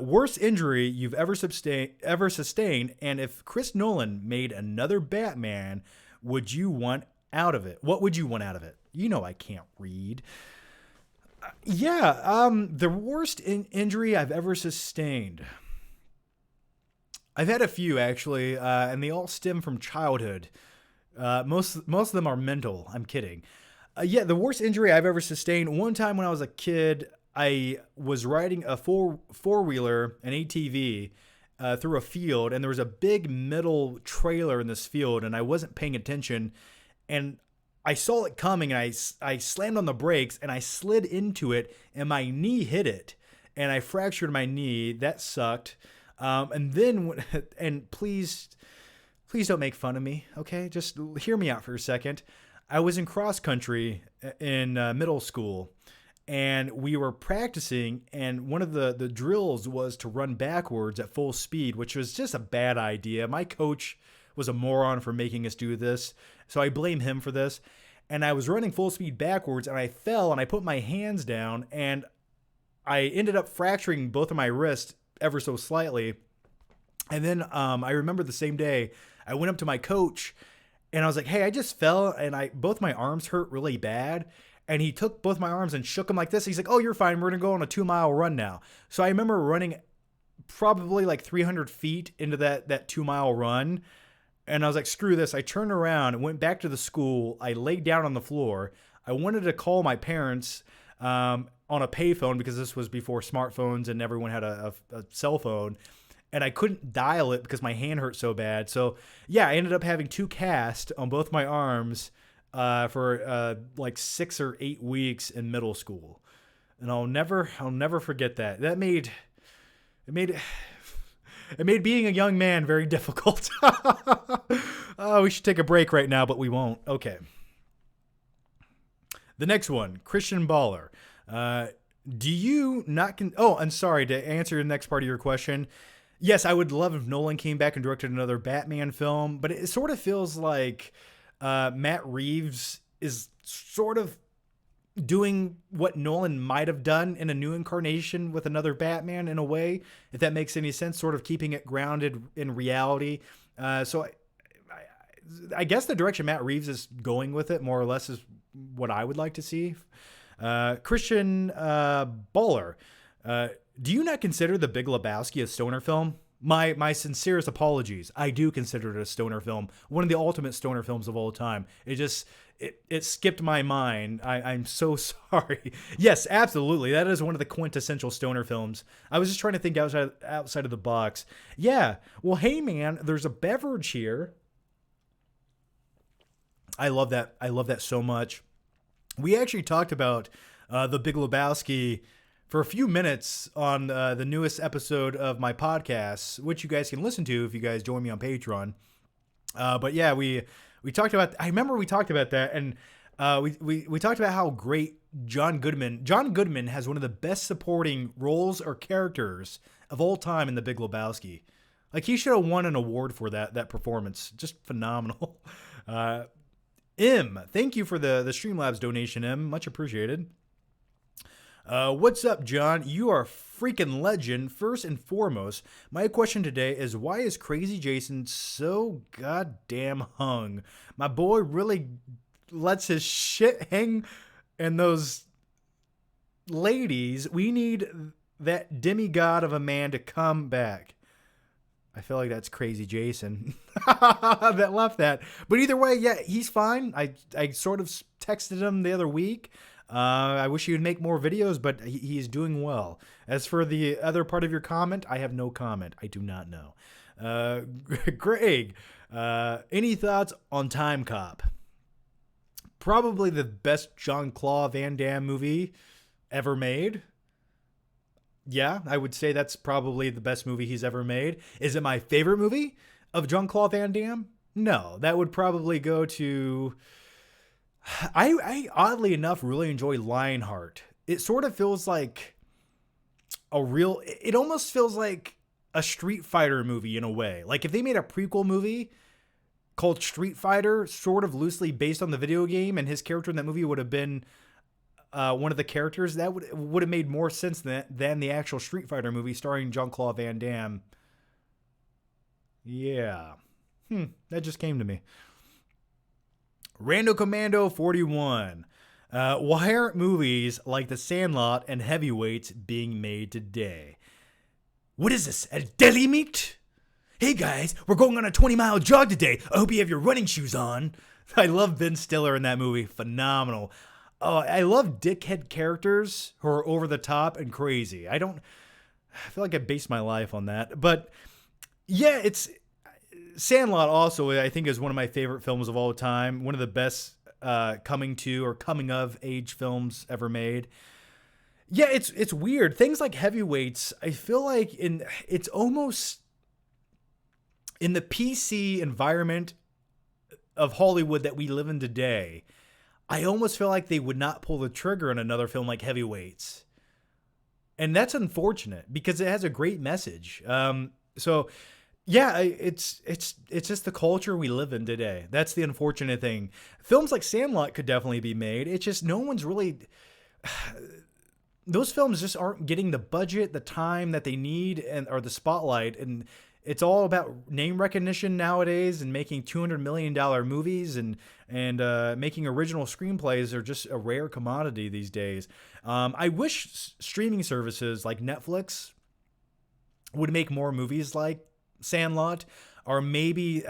Speaker 1: Worst injury you've ever sustained, and if Chris Nolan made another Batman, would you want out of it? What would you want out of it? You know I can't read. The worst injury I've ever sustained. I've had a few, actually, and they all stem from childhood. Most of them are mental. I'm kidding. The worst injury I've ever sustained, one time when I was a kid, I was riding a four-wheeler, an ATV, through a field, and there was a big metal trailer in this field, and I wasn't paying attention, and I saw it coming, and I slammed on the brakes, and I slid into it, and my knee hit it, and I fractured my knee. That sucked. And then, and please don't make fun of me, okay? Just hear me out for a second. I was in cross country in middle school, and we were practicing, and one of the drills was to run backwards at full speed, which was just a bad idea. My coach was a moron for making us do this, so I blame him for this. And I was running full speed backwards, and I fell, and I put my hands down, and I ended up fracturing both of my wrists ever so slightly. And then I remember the same day, I went up to my coach, and I was like, hey, I just fell, and both my arms hurt really bad. And he took both my arms and shook them like this. He's like, oh, you're fine. We're going to go on a 2-mile run now. So I remember running probably like 300 feet into that 2-mile run. And I was like, screw this. I turned around and went back to the school. I laid down on the floor. I wanted to call my parents on a payphone because this was before smartphones and everyone had a cell phone. And I couldn't dial it because my hand hurt so bad. So, yeah, I ended up having 2 casts on both my arms for like 6 or 8 weeks in middle school, and I'll never forget that. It made being a young man very difficult. Oh, we should take a break right now, but we won't. Okay. The next one, Christian Baller. Do you not? I'm sorry to answer the next part of your question. Yes, I would love if Nolan came back and directed another Batman film, but it sort of feels like Matt Reeves is sort of doing what Nolan might have done in a new incarnation with another Batman in a way, if that makes any sense, sort of keeping it grounded in reality. So I guess the direction Matt Reeves is going with it more or less is what I would like to see. Christian Baller, do you not consider The Big Lebowski a stoner film? My sincerest apologies. I do consider it a stoner film. One of the ultimate stoner films of all time. It skipped my mind. I'm so sorry. Yes, absolutely. That is one of the quintessential stoner films. I was just trying to think outside of the box. Yeah. Well, hey, man, there's a beverage here. I love that. I love that so much. We actually talked about The Big Lebowski for a few minutes on the newest episode of my podcast, which you guys can listen to if you guys join me on Patreon. But yeah, we talked about. I remember we talked about that, and we talked about how great John Goodman has one of the best supporting roles or characters of all time in The Big Lebowski. Like, he should have won an award for that performance. Just phenomenal. M, thank you for the Streamlabs donation, M. Much appreciated. What's up, John? You are a freaking legend. First and foremost, my question today is, why is Crazy Jason so goddamn hung? My boy really lets his shit hang, and those ladies, we need that demigod of a man to come back. I feel like that's Crazy Jason that left that. But either way, yeah, he's fine. I sort of texted him the other week. I wish he would make more videos, but he's doing well. As for the other part of your comment, I have no comment. I do not know. Greg, any thoughts on Time Cop? Probably the best Jean-Claude Van Damme movie ever made. Yeah, I would say that's probably the best movie he's ever made. Is it my favorite movie of Jean-Claude Van Damme? No, that would probably go to... I oddly enough really enjoy Lionheart. It sort of feels like it almost feels like a Street Fighter movie in a way. Like if they made a prequel movie called Street Fighter, sort of loosely based on the video game, and his character in that movie would have been one of the characters, that would have made more sense than the actual Street Fighter movie starring Jean-Claude Van Damme. Yeah. That just came to me. Rando Commando 41. Why aren't movies like The Sandlot and Heavyweights being made today? What is this, a deli meat? Hey guys, we're going on a 20-mile jog today. I hope you have your running shoes on. I love Ben Stiller in that movie. Phenomenal. Oh, I love dickhead characters who are over the top and crazy. I feel like I base my life on that. But yeah, it's... Sandlot also, I think, is one of my favorite films of all time. One of the best coming of age films ever made. Yeah, it's weird. Things like Heavyweights, I feel like it's almost in the PC environment of Hollywood that we live in today. I almost feel like they would not pull the trigger on another film like Heavyweights. And that's unfortunate because it has a great message. Yeah, it's just the culture we live in today. That's the unfortunate thing. Films like Sandlot could definitely be made. It's just no one's really... Those films just aren't getting the budget, the time that they need, or the spotlight. And it's all about name recognition nowadays and making $200 million movies and making original screenplays are just a rare commodity these days. I wish streaming services like Netflix would make more movies like Sandlot, or maybe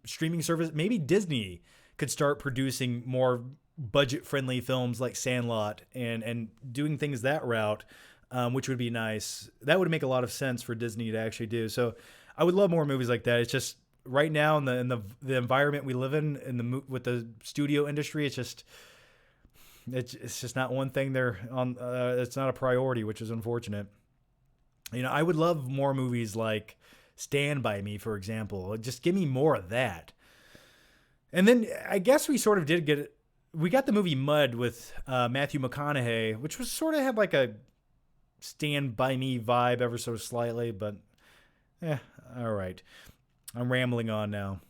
Speaker 1: streaming service, maybe Disney could start producing more budget-friendly films like Sandlot and doing things that route, which would be nice. That would make a lot of sense for Disney to actually do. So I would love more movies like that. It's just right now in the environment we live in with the studio industry, it's just not one thing they're on. It's not a priority, which is unfortunate. You know, I would love more movies like Stand By Me, for example. Just give me more of that. And then I guess we sort of did get it. We got the movie Mud with Matthew McConaughey, which was sort of had like a Stand By Me vibe ever so slightly, but all right. I'm rambling on now.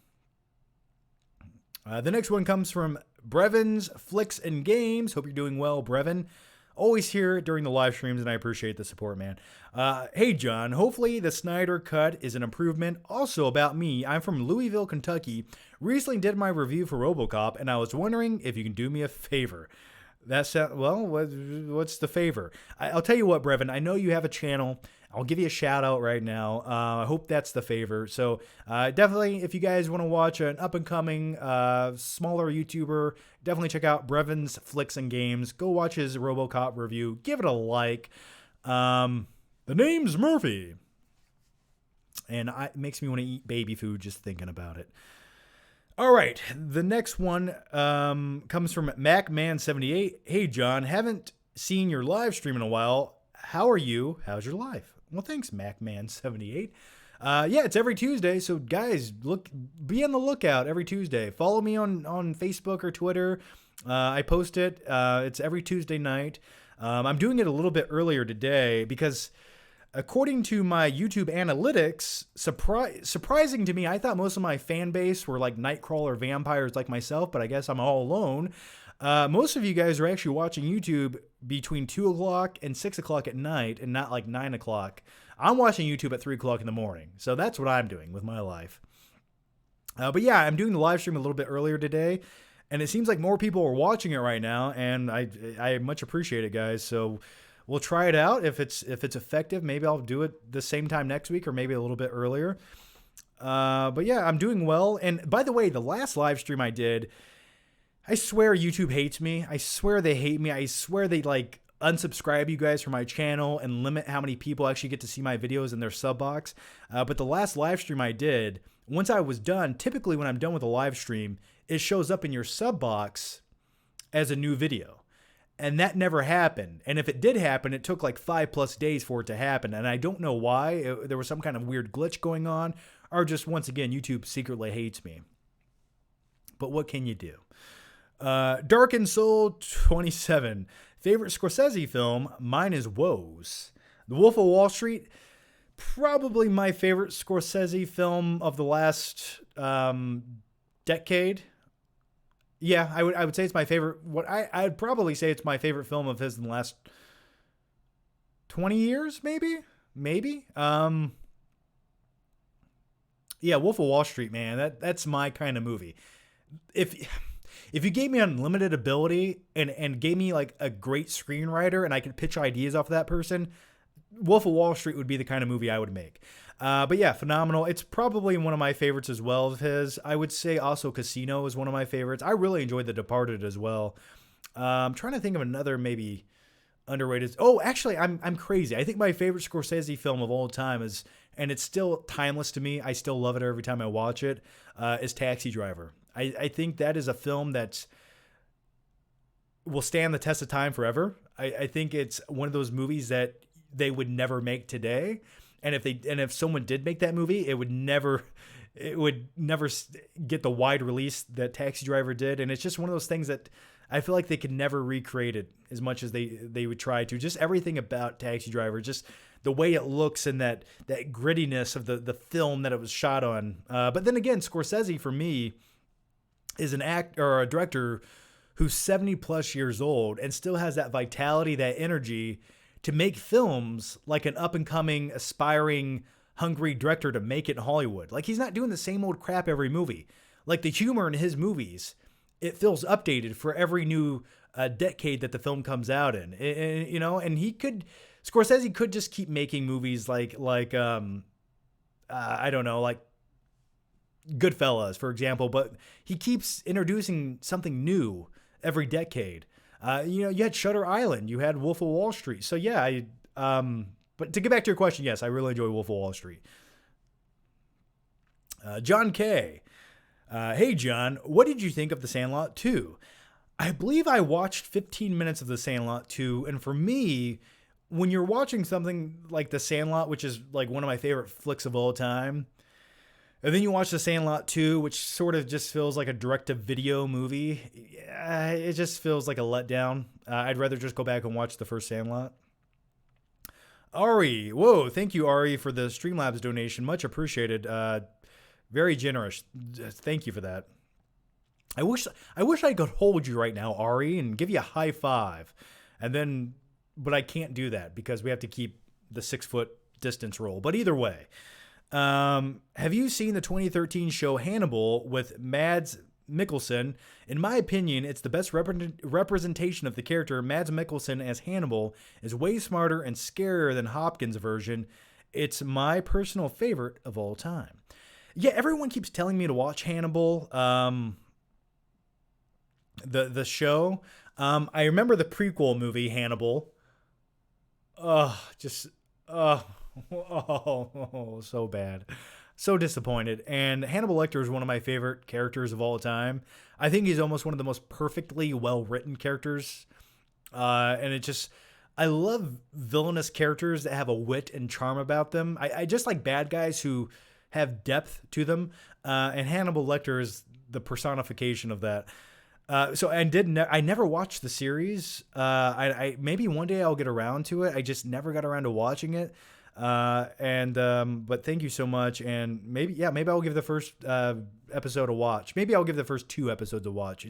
Speaker 1: The next one comes from Brevins Flicks and Games. Hope you're doing well, Brevin. Always here during the live streams, and I appreciate the support, man. Hey, John. Hopefully the Snyder Cut is an improvement. Also about me, I'm from Louisville, Kentucky. Recently did my review for RoboCop, and I was wondering if you can do me a favor. What's the favor? I'll tell you what, Brevin. I know you have a channel. I'll give you a shout out right now. I hope that's the favor. So definitely, if you guys want to watch an up-and-coming, smaller YouTuber, definitely check out Brevins Flicks and Games. Go watch his RoboCop review. Give it a like. The name's Murphy. And it makes me want to eat baby food just thinking about it. All right. The next one comes from MacMan78. Hey, John. Haven't seen your live stream in a while. How are you? How's your life? Well, thanks, MacMan78. Yeah, it's every Tuesday, so guys, be on the lookout every Tuesday. Follow me on Facebook or Twitter. I post it. It's every Tuesday night. I'm doing it a little bit earlier today because According to my YouTube analytics, surprising to me, I thought most of my fan base were like Nightcrawler vampires like myself, but I guess I'm all alone. Most of you guys are actually watching YouTube between 2 o'clock and 6 o'clock at night and not like 9 o'clock. I'm watching YouTube at 3 o'clock in the morning. So that's what I'm doing with my life. But yeah, I'm doing the live stream a little bit earlier today, and it seems like more people are watching it right now, and I much appreciate it, guys. So we'll try it out. If it's effective, maybe I'll do it the same time next week or maybe a little bit earlier. But yeah, I'm doing well. And by the way, the last live stream I did, I swear YouTube hates me. I swear they hate me. I swear they like unsubscribe you guys from my channel and limit how many people actually get to see my videos in their sub box. But the last live stream I did, once I was done, typically when I'm done with a live stream, it shows up in your sub box as a new video. And that never happened. And if it did happen, it took like 5+ days for it to happen. And I don't know why. There was some kind of weird glitch going on, or just once again, YouTube secretly hates me. But what can you do? Dark and Soul 27. Favorite Scorsese film? Mine is Woes. The Wolf of Wall Street. Probably my favorite Scorsese film of the last decade. Yeah, I would say it's my favorite. I'd probably say it's my favorite film of his in the last 20 years, maybe. Yeah, Wolf of Wall Street, man. That's my kind of movie. If you gave me unlimited ability and gave me like a great screenwriter and I could pitch ideas off of that person, Wolf of Wall Street would be the kind of movie I would make. But yeah, phenomenal. It's probably one of my favorites as well of his. I would say also Casino is one of my favorites. I really enjoyed The Departed as well. I'm trying to think of another maybe underrated. Oh, actually, I'm crazy. I think my favorite Scorsese film of all time is, and it's still timeless to me, I still love it every time I watch it, is Taxi Driver. I think that is a film that will stand the test of time forever. I think it's one of those movies that they would never make today. And if someone did make that movie, it would never get the wide release that Taxi Driver did. And it's just one of those things that I feel like they could never recreate it as much as they would try to. Just everything about Taxi Driver, just the way it looks and that grittiness of the film that it was shot on. But then again, Scorsese for me is an actor or a director who's 70+ years old and still has that vitality, that energy to make films like an up-and-coming, aspiring, hungry director to make it in Hollywood. Like, he's not doing the same old crap every movie. Like, the humor in his movies, it feels updated for every new decade that the film comes out in. And Scorsese could just keep making movies like I don't know, like Goodfellas, for example, but he keeps introducing something new every decade. You had Shutter Island, you had Wolf of Wall Street. So yeah, but to get back to your question, yes, I really enjoy Wolf of Wall Street. John K. Hey John, what did you think of The Sandlot 2? I believe I watched 15 minutes of The Sandlot 2, and for me, when you're watching something like The Sandlot, which is like one of my favorite flicks of all time, and then you watch The Sandlot 2, which sort of just feels like a direct-to-video movie. It just feels like a letdown. I'd rather just go back and watch the first Sandlot. Ari, whoa, thank you, Ari, for the Streamlabs donation. Much appreciated. Very generous. Thank you for that. I wish I could hold you right now, Ari, and give you a high five. But I can't do that because we have to keep the 6-foot distance rule. But either way. Have you seen the 2013 show Hannibal with Mads Mikkelsen? In my opinion, it's the best representation of the character. Mads Mikkelsen as Hannibal is way smarter and scarier than Hopkins' version. It's my personal favorite of all time. Yeah, everyone keeps telling me to watch Hannibal, the show. I remember the prequel movie Hannibal. Oh, so bad. So disappointed. And Hannibal Lecter is one of my favorite characters of all time. I think he's almost one of the most perfectly well-written characters. And I love villainous characters that have a wit and charm about them. I just like bad guys who have depth to them. And Hannibal Lecter is the personification of that. I never watched the series. I maybe one day I'll get around to it. I just never got around to watching it. But thank you so much. And maybe I'll give the first episode a watch. Maybe I'll give the first 2 episodes a watch.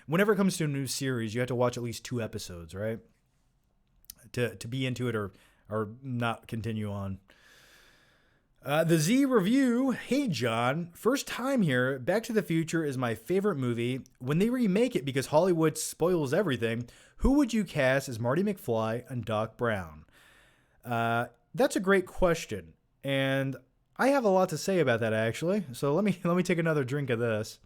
Speaker 1: Whenever it comes to a new series, you have to watch at least 2 episodes, right? To be into it or not continue on. The Z review. Hey, John. First time here. Back to the Future is my favorite movie. When they remake it because Hollywood spoils everything, who would you cast as Marty McFly and Doc Brown? That's a great question. And I have a lot to say about that, actually. So let me take another drink of this.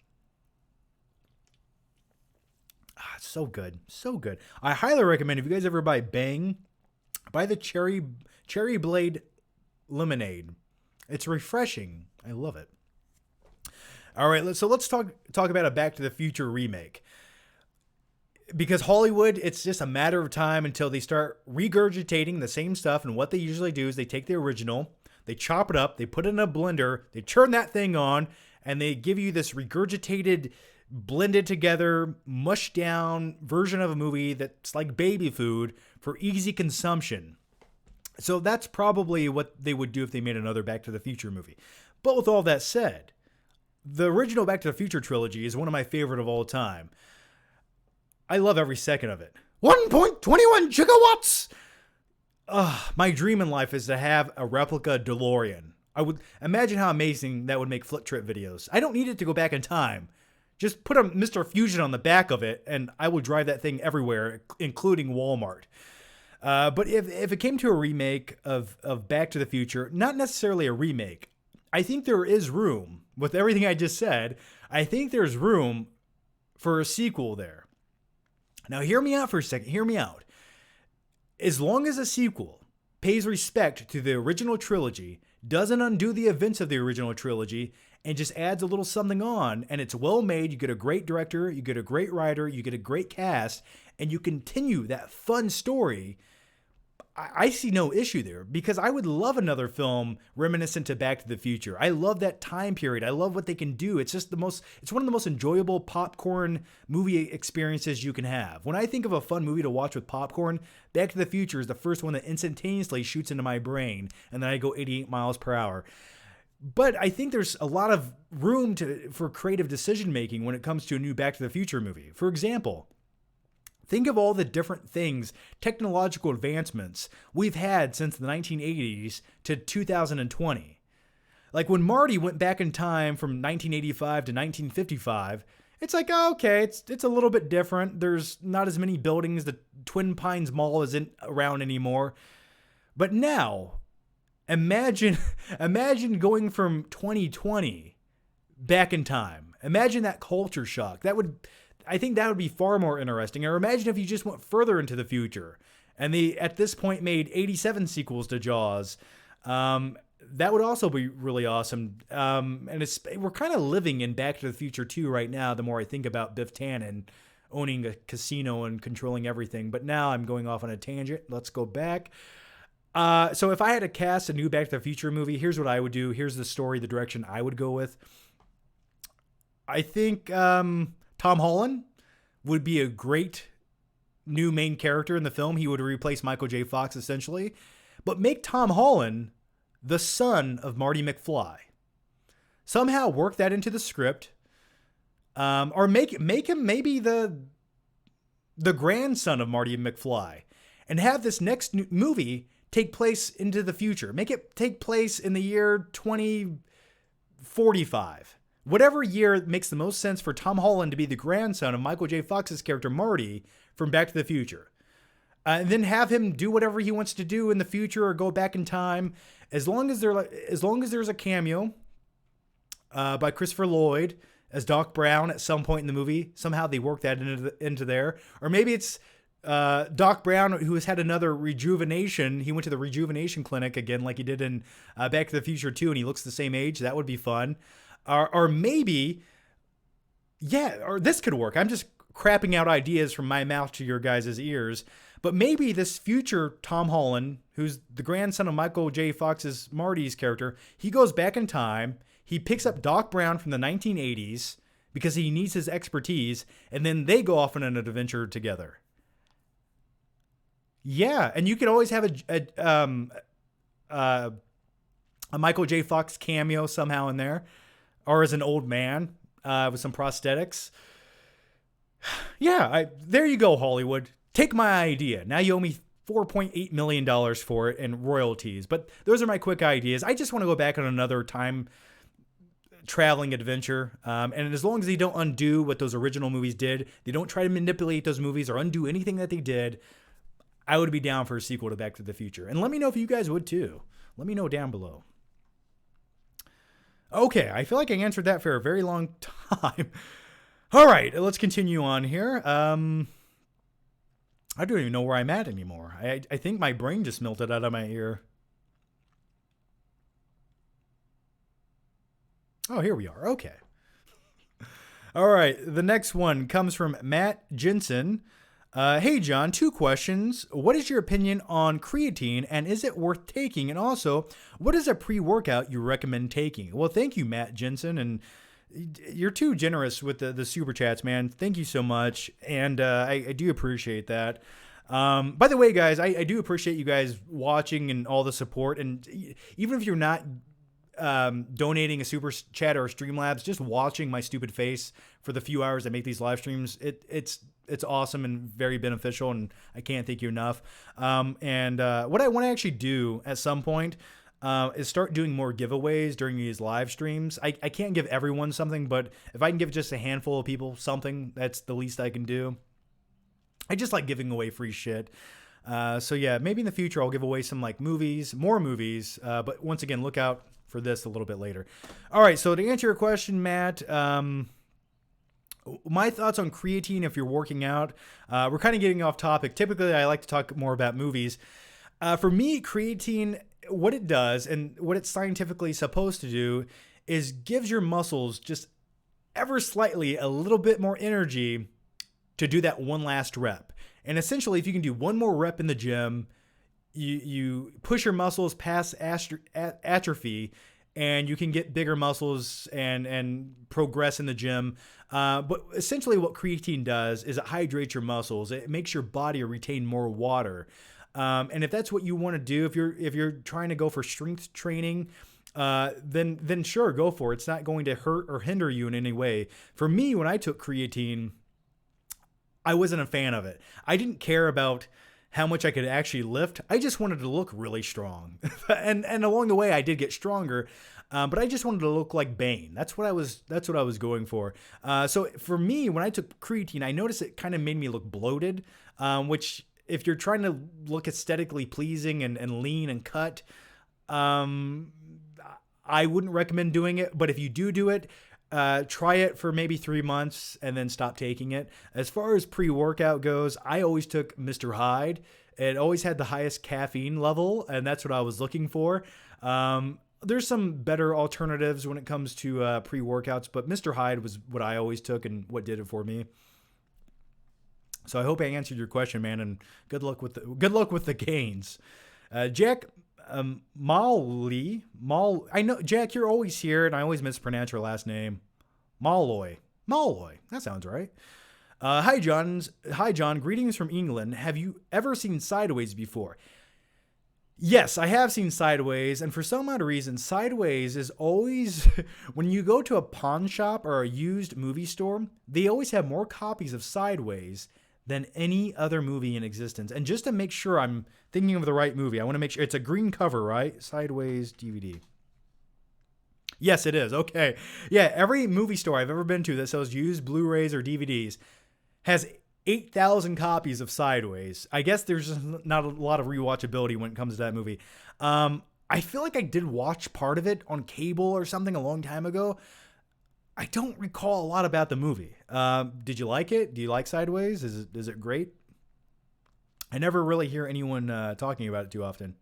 Speaker 1: It's so good. So good. I highly recommend, if you guys ever buy Bang, buy the Cherry Blade Lemonade. It's refreshing. I love it. All right, so let's talk about a Back to the Future remake. Because Hollywood, it's just a matter of time until they start regurgitating the same stuff. And what they usually do is they take the original, they chop it up, they put it in a blender, they turn that thing on, and they give you this regurgitated, blended together, mushed down version of a movie that's like baby food for easy consumption. So that's probably what they would do if they made another Back to the Future movie. But with all that said, the original Back to the Future trilogy is one of my favorite of all time. I love every second of it. 1.21 gigawatts! My dream in life is to have a replica DeLorean. I would imagine how amazing that would make flip trip videos. I don't need it to go back in time. Just put a Mr. Fusion on the back of it, and I would drive that thing everywhere, including Walmart. But if it came to a remake of Back to the Future, not necessarily a remake, I think there is room, with everything I just said, I think there's room for a sequel there. Now, hear me out for a second. Hear me out. As long as a sequel pays respect to the original trilogy, doesn't undo the events of the original trilogy, and just adds a little something on, and it's well made, you get a great director, you get a great writer, you get a great cast, and you continue that fun story, I see no issue there, because I would love another film reminiscent to Back to the Future. I love that time period. I love what they can do. It's just it's one of the most enjoyable popcorn movie experiences you can have. When I think of a fun movie to watch with popcorn, Back to the Future is the first one that instantaneously shoots into my brain, and then I go 88 miles per hour. But I think there's a lot of room for creative decision making when it comes to a new Back to the Future movie. For example, think of all the different things, technological advancements we've had since the 1980s to 2020. Like when Marty went back in time from 1985 to 1955, it's like, oh, okay, it's a little bit different. There's not as many buildings. The Twin Pines Mall isn't around anymore. But now, imagine going from 2020 back in time. Imagine that culture shock. I think that would be far more interesting. Or imagine if you just went further into the future and they, at this point, made 87 sequels to Jaws. That would also be really awesome. And we're kind of living in Back to the Future 2 right now, the more I think about Biff Tannen owning a casino and controlling everything. But now I'm going off on a tangent. Let's go back. So if I had to cast a new Back to the Future movie, here's what I would do. Here's the story, the direction I would go with. I think Tom Holland would be a great new main character in the film. He would replace Michael J. Fox, essentially. But make Tom Holland the son of Marty McFly. Somehow work that into the script. Or make him maybe the grandson of Marty McFly. And have this next movie take place into the future. Make it take place in the year 2045. Whatever year makes the most sense for Tom Holland to be the grandson of Michael J. Fox's character Marty from Back to the Future. And then have him do whatever he wants to do in the future or go back in time. As long as there's a cameo by Christopher Lloyd as Doc Brown at some point in the movie. Somehow they work that into there. Or maybe it's Doc Brown, who has had another rejuvenation. He went to the rejuvenation clinic again like he did in Back to the Future 2, and he looks the same age. That would be fun. Or maybe, or this could work. I'm just crapping out ideas from my mouth to your guys' ears. But maybe this future Tom Holland, who's the grandson of Michael J. Fox's Marty's character, he goes back in time. He picks up Doc Brown from the 1980s because he needs his expertise, and then they go off on an adventure together. Yeah, and you could always have a Michael J. Fox cameo somehow in there, or as an old man with some prosthetics. Yeah, there you go, Hollywood. Take my idea. Now you owe me $4.8 million for it in royalties. But those are my quick ideas. I just want to go back on another time traveling adventure. And as long as they don't undo what those original movies did, they don't try to manipulate those movies or undo anything that they did, I would be down for a sequel to Back to the Future. And let me know if you guys would too. Let me know down below. Okay, I feel like I answered that for a very long time. All right, let's continue on here. I don't even know where I'm at anymore. I think my brain just melted out of my ear. Oh, here we are. Okay. All right, the next one comes from Matt Jensen. Hey, John, 2 questions. What is your opinion on creatine, and is it worth taking? And also, what is a pre-workout you recommend taking? Well, thank you, Matt Jensen, and you're too generous with the super chats, man. Thank you so much, and I do appreciate that. By the way, guys, I do appreciate you guys watching and all the support, and even if you're not donating a super chat or Streamlabs, just watching my stupid face for the few hours I make these live streams, it's awesome and very beneficial, and I can't thank you enough. And what I want to actually do at some point is start doing more giveaways during these live streams. I can't give everyone something, but if I can give just a handful of people something, that's the least I can do. I just like giving away free shit. So yeah, maybe in the future I'll give away some like more movies. But once again, look out for this a little bit later. All right, so to answer your question, Matt, my thoughts on creatine if you're working out. We're kind of getting off topic. Typically, I like to talk more about movies. For me, creatine, what it does and what it's scientifically supposed to do is gives your muscles just ever slightly a little bit more energy to do that one last rep. And essentially, if you can do one more rep in the gym, you push your muscles past atrophy, and you can get bigger muscles and progress in the gym. But essentially what creatine does is it hydrates your muscles. It makes your body retain more water. And if that's what you want to do, if you're trying to go for strength training, then sure, go for it. It's not going to hurt or hinder you in any way. For me, when I took creatine, I wasn't a fan of it. I didn't care about how much I could actually lift. I just wanted to look really strong. and along the way I did get stronger, but I just wanted to look like Bane. That's what I was going for. So for me, when I took creatine, I noticed it kind of made me look bloated, which if you're trying to look aesthetically pleasing and lean and cut, I wouldn't recommend doing it. But if you do it, try it for maybe 3 months and then stop taking it. As far as pre-workout goes, I always took Mr. Hyde. It always had the highest caffeine level, and that's what I was looking for. There's some better alternatives when it comes to pre-workouts, but Mr. Hyde was what I always took and what did it for me. So I hope I answered your question, man, and good luck with the gains. Jack I know, Jack, you're always here, and I always mispronounce your last name. Malloy. That sounds right. Hi, John. Greetings from England. Have you ever seen Sideways before? Yes, I have seen Sideways, and for some odd reason, Sideways is always, when you go to a pawn shop or a used movie store, they always have more copies of Sideways than any other movie in existence. And just to make sure I'm thinking of the right movie, I want to make sure it's a green cover, right? Sideways DVD. Yes, it is. Okay. Yeah, every movie store I've ever been to that sells used Blu-rays or DVDs has 8,000 copies of Sideways. I guess there's just not a lot of rewatchability when it comes to that movie. I feel like I did watch part of it on cable or something a long time ago. I don't recall a lot about the movie. Did you like it? Do you like Sideways? Is it great? I never really hear anyone talking about it too often.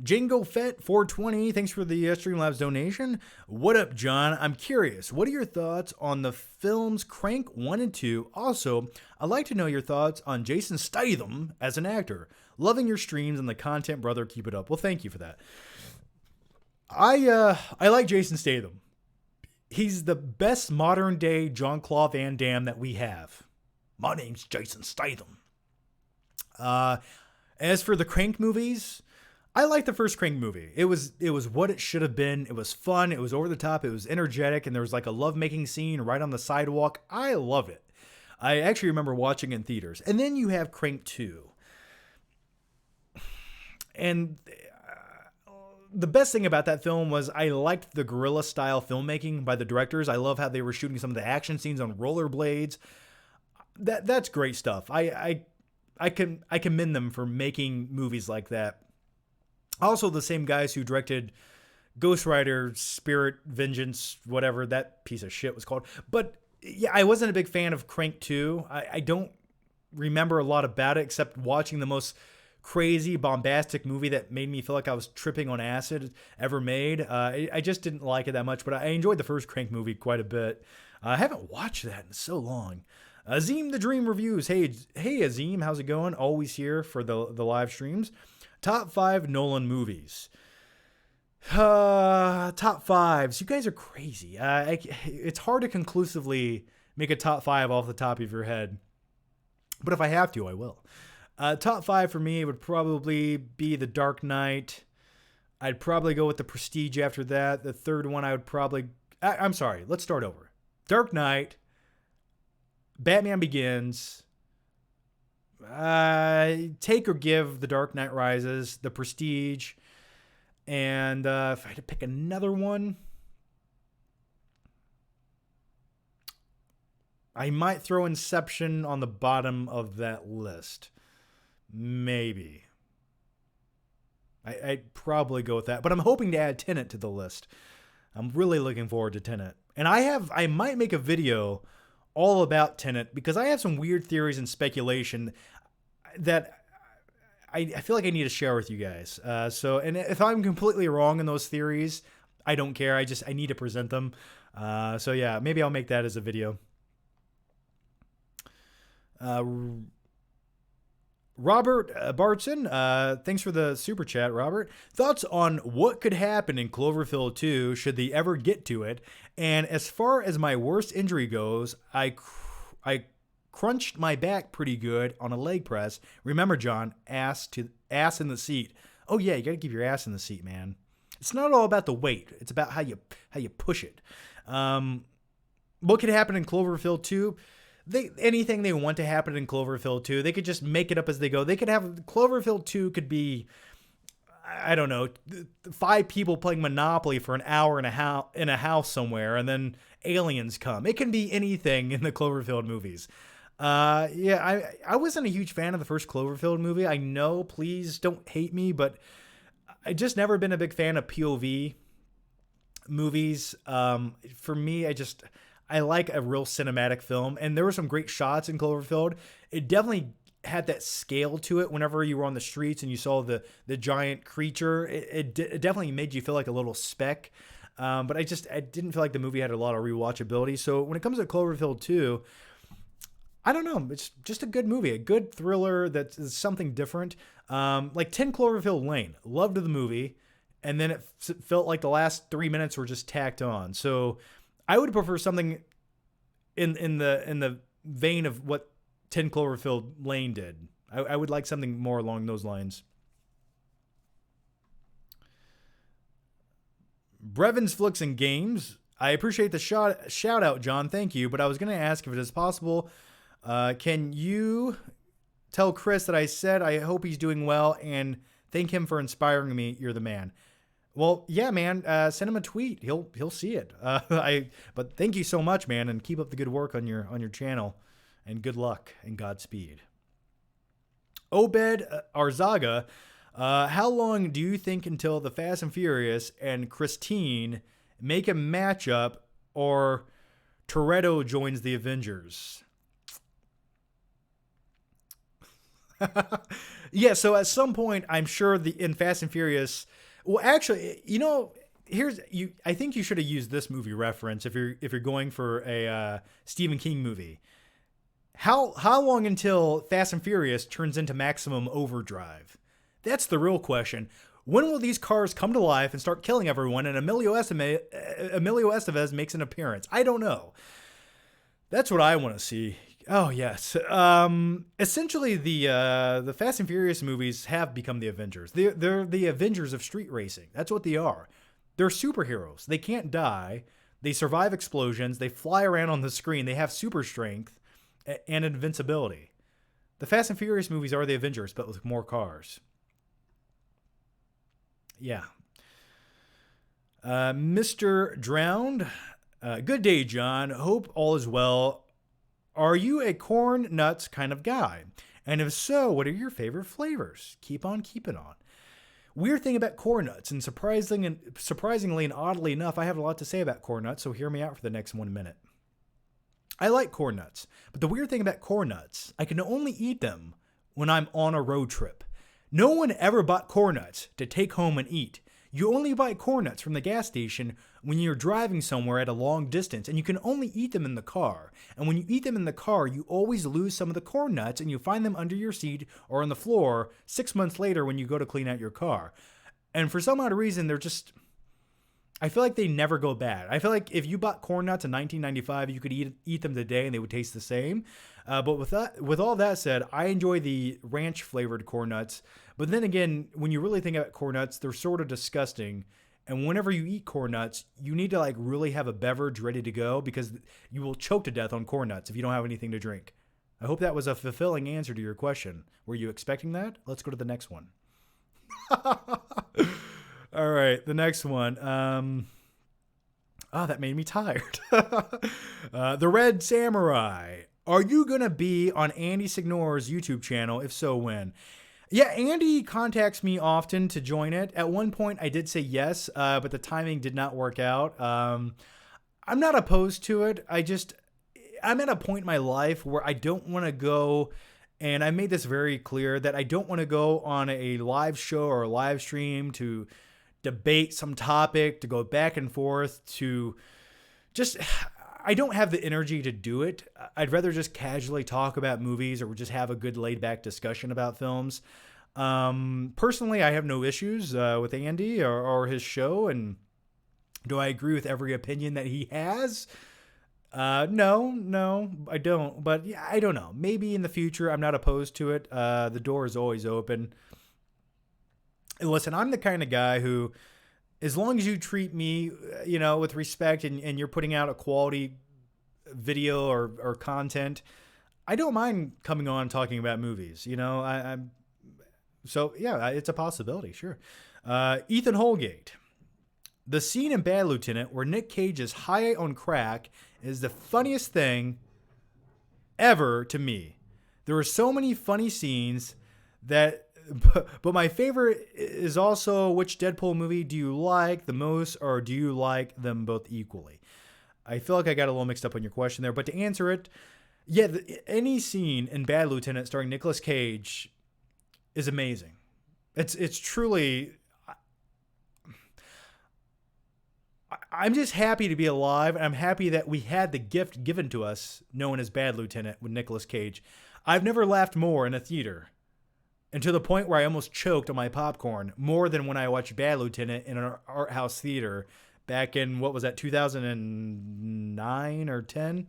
Speaker 1: Django Fett 420, thanks for the Streamlabs donation. What up, John? I'm curious, what are your thoughts on the films Crank 1 and 2? Also, I'd like to know your thoughts on Jason Statham as an actor. Loving your streams and the content, brother. Keep it up. Well, thank you for that. I like Jason Statham. He's the best modern day Jean-Claude Van Damme that we have. My name's Jason Statham. Uh, as for the Crank movies, I like the first Crank movie. It was what it should have been. It was fun. It was over the top. It was energetic, and there was like a lovemaking scene right on the sidewalk. I love it. I actually remember watching in theaters. And then you have Crank 2. And the best thing about that film was I liked the guerrilla style filmmaking by the directors. I love how they were shooting some of the action scenes on rollerblades. That's great stuff. I commend them for making movies like that. Also, the same guys who directed Ghost Rider, Spirit, Vengeance, whatever that piece of shit was called. But yeah, I wasn't a big fan of Crank 2. I don't remember a lot about it except watching the most crazy, bombastic movie that made me feel like I was tripping on acid ever made. I just didn't like it that much, but I enjoyed the first Crank movie quite a bit. I haven't watched that in so long. Azim the Dream Reviews. Hey Azim, how's it going? Always here for the live streams. Top 5 Nolan movies. Top 5s. You guys are crazy. It's hard to conclusively make a top 5 off the top of your head. But if I have to, I will. Top 5 for me would probably be The Dark Knight. I'd probably go with The Prestige after that. The third one I would probably... I'm sorry. Let's start over. Dark Knight. Batman Begins. Take or give The Dark Knight Rises. The Prestige. And if I had to pick another one, I might throw Inception on the bottom of that list. Maybe. I'd probably go with that. But I'm hoping to add Tenet to the list. I'm really looking forward to Tenet. And I might make a video all about Tenet because I have some weird theories and speculation that I feel like I need to share with you guys. And if I'm completely wrong in those theories, I don't care. I need to present them. So yeah, maybe I'll make that as a video. Robert Bartson, thanks for the super chat, Robert. Thoughts on what could happen in Cloverfield 2 should they ever get to it? And as far as my worst injury goes, I crunched my back pretty good on a leg press. Remember, John, ass in the seat. Oh yeah, you got to keep your ass in the seat, man. It's not all about the weight. It's about how you push it. What could happen in Cloverfield 2? Anything they want to happen in Cloverfield 2, they could just make it up as they go. They could have Cloverfield 2 could be, I don't know, 5 people playing Monopoly for an hour in a house somewhere, and then aliens come. It can be anything in the Cloverfield movies. I wasn't a huge fan of the first Cloverfield movie. I know, please don't hate me, but I just never been a big fan of POV movies. For me, I like a real cinematic film, and there were some great shots in Cloverfield. It definitely had that scale to it whenever you were on the streets and you saw the giant creature. It definitely made you feel like a little speck. But I didn't feel like the movie had a lot of rewatchability. So when it comes to Cloverfield 2, I don't know. It's just a good movie, a good thriller that's something different. Like 10 Cloverfield Lane. Loved the movie. And then it felt like the last 3 minutes were just tacked on. So I would prefer something in the vein of what 10 Cloverfield Lane did. I would like something more along those lines. Brevins Flicks and Games. I appreciate the shout out, John. Thank you. But I was going to ask if it is possible. Can you tell Chris that I said I hope he's doing well and thank him for inspiring me? You're the man. Well, yeah, man. Send him a tweet. He'll see it. But thank you so much, man, and keep up the good work on your channel. And good luck and Godspeed. Obed Arzaga, how long do you think until the Fast and Furious and Christine make a matchup, or Toretto joins the Avengers? Yeah, so at some point, I'm sure in Fast and Furious. Well, actually, I think you should have used this movie reference if you're going for a Stephen King movie. How long until Fast and Furious turns into Maximum Overdrive? That's the real question. When will these cars come to life and start killing everyone and Emilio Estevez makes an appearance? I don't know. That's what I want to see. Oh yes. Essentially, the Fast and Furious movies have become the Avengers. They're the Avengers of street racing. That's what they are. They're superheroes. They can't die. They survive explosions. They fly around on the screen. They have super strength and invincibility. The Fast and Furious movies are the Avengers, but with more cars. Yeah. Mr. Drowned. Good day, John. Hope all is well. Are you a corn nuts kind of guy? And if so, what are your favorite flavors? Keep on keeping on. Weird thing about corn nuts, and surprisingly and oddly enough, I have a lot to say about corn nuts, so hear me out for the next 1 minute. I like corn nuts, but the weird thing about corn nuts, I can only eat them when I'm on a road trip. No one ever bought corn nuts to take home and eat. You only buy corn nuts from the gas station when you're driving somewhere at a long distance, and you can only eat them in the car. And when you eat them in the car, you always lose some of the corn nuts, and you find them under your seat or on the floor 6 months later when you go to clean out your car. And for some odd reason, they're just... I feel like they never go bad. I feel like if you bought corn nuts in 1995, you could eat them today and they would taste the same. But with all that said, I enjoy the ranch flavored corn nuts. But then again, when you really think about corn nuts, they're sort of disgusting. And whenever you eat corn nuts, you need to like really have a beverage ready to go because you will choke to death on corn nuts if you don't have anything to drink. I hope that was a fulfilling answer to your question. Were you expecting that? Let's go to the next one. All right, the next one. That made me tired. The Red Samurai. Are you going to be on Andy Signore's YouTube channel? If so, when? Yeah, Andy contacts me often to join it. At one point, I did say yes, but the timing did not work out. I'm not opposed to it. I'm at a point in my life where I don't want to go, and I made this very clear, that I don't want to go on a live show or a live stream to debate some topic, to go back and forth, to just... I don't have the energy to do it. I'd rather just casually talk about movies or just have a good laid back discussion about films. Personally, I have no issues with Andy or his show. And do I agree with every opinion that he has? No, I don't. But yeah, I don't know. Maybe in the future, I'm not opposed to it. The door is always open. And listen, I'm the kind of guy who, as long as you treat me, with respect and you're putting out a quality video or content, I don't mind coming on talking about movies. So yeah, it's a possibility. Sure. Ethan Holgate. The scene in Bad Lieutenant where Nick Cage is high on crack is the funniest thing ever to me. There are so many funny scenes but my favorite is also, which Deadpool movie do you like the most, or do you like them both equally? I feel like I got a little mixed up on your question there, but to answer it, yeah, any scene in Bad Lieutenant starring Nicolas Cage is amazing. It's truly... I'm just happy to be alive, and I'm happy that we had the gift given to us known as Bad Lieutenant with Nicolas Cage. I've never laughed more in a theater. And to the point where I almost choked on my popcorn more than when I watched Bad Lieutenant in an art house theater back in, 2009 or 10?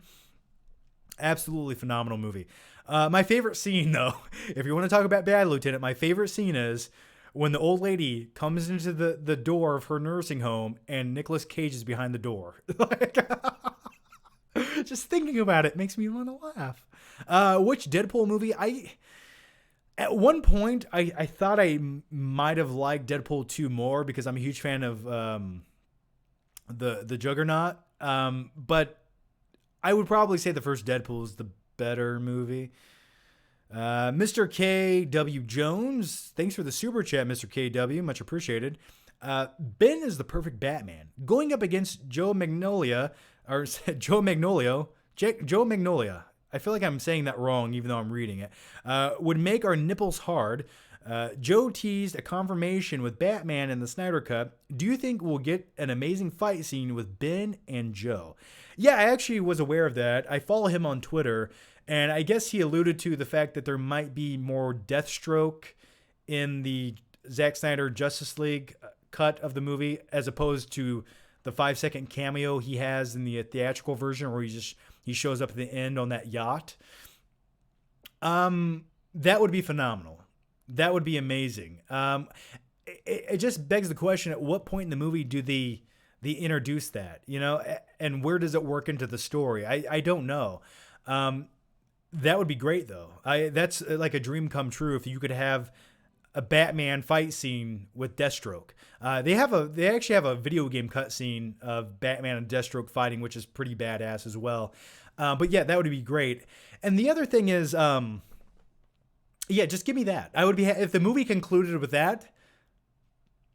Speaker 1: Absolutely phenomenal movie. My favorite scene, though, if you want to talk about Bad Lieutenant, my favorite scene is when the old lady comes into the door of her nursing home and Nicolas Cage is behind the door. Just thinking about it makes me want to laugh. Which Deadpool movie? At one point, I thought I might have liked Deadpool 2 more because I'm a huge fan of the Juggernaut. But I would probably say the first Deadpool is the better movie. Mr. K.W. Jones, thanks for the super chat, Mr. K.W. Much appreciated. Ben is the perfect Batman. Going up against Joe Magnolia. I feel like I'm saying that wrong, even though I'm reading it. Would make our nipples hard. Joe teased a confirmation with Batman in the Snyder Cut. Do you think we'll get an amazing fight scene with Ben and Joe? Yeah, I actually was aware of that. I follow him on Twitter, and I guess he alluded to the fact that there might be more Deathstroke in the Zack Snyder Justice League cut of the movie, as opposed to the 5-second cameo he has in the theatrical version where he shows up at the end on that yacht. That would be phenomenal. That would be amazing. It just begs the question: at what point in the movie do they introduce that? And where does it work into the story? I don't know. That would be great though. That's like a dream come true if you could have a Batman fight scene with Deathstroke. They actually have a video game cutscene of Batman and Deathstroke fighting, which is pretty badass as well. But yeah, that would be great. And the other thing is, yeah, just give me that. I would be if the movie concluded with that,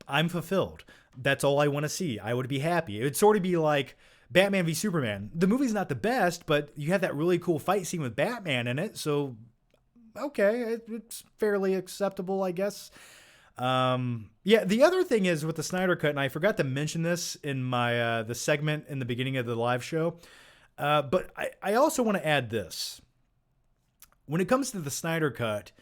Speaker 1: I'm fulfilled. That's all I want to see. I would be happy. It would sort of be like Batman v Superman. The movie's not the best, but you have that really cool fight scene with Batman in it, so okay, it's fairly acceptable, I guess. Yeah, the other thing is with the Snyder Cut, and I forgot to mention this in my the segment in the beginning of the live show, but I also want to add this. When it comes to the Snyder Cut,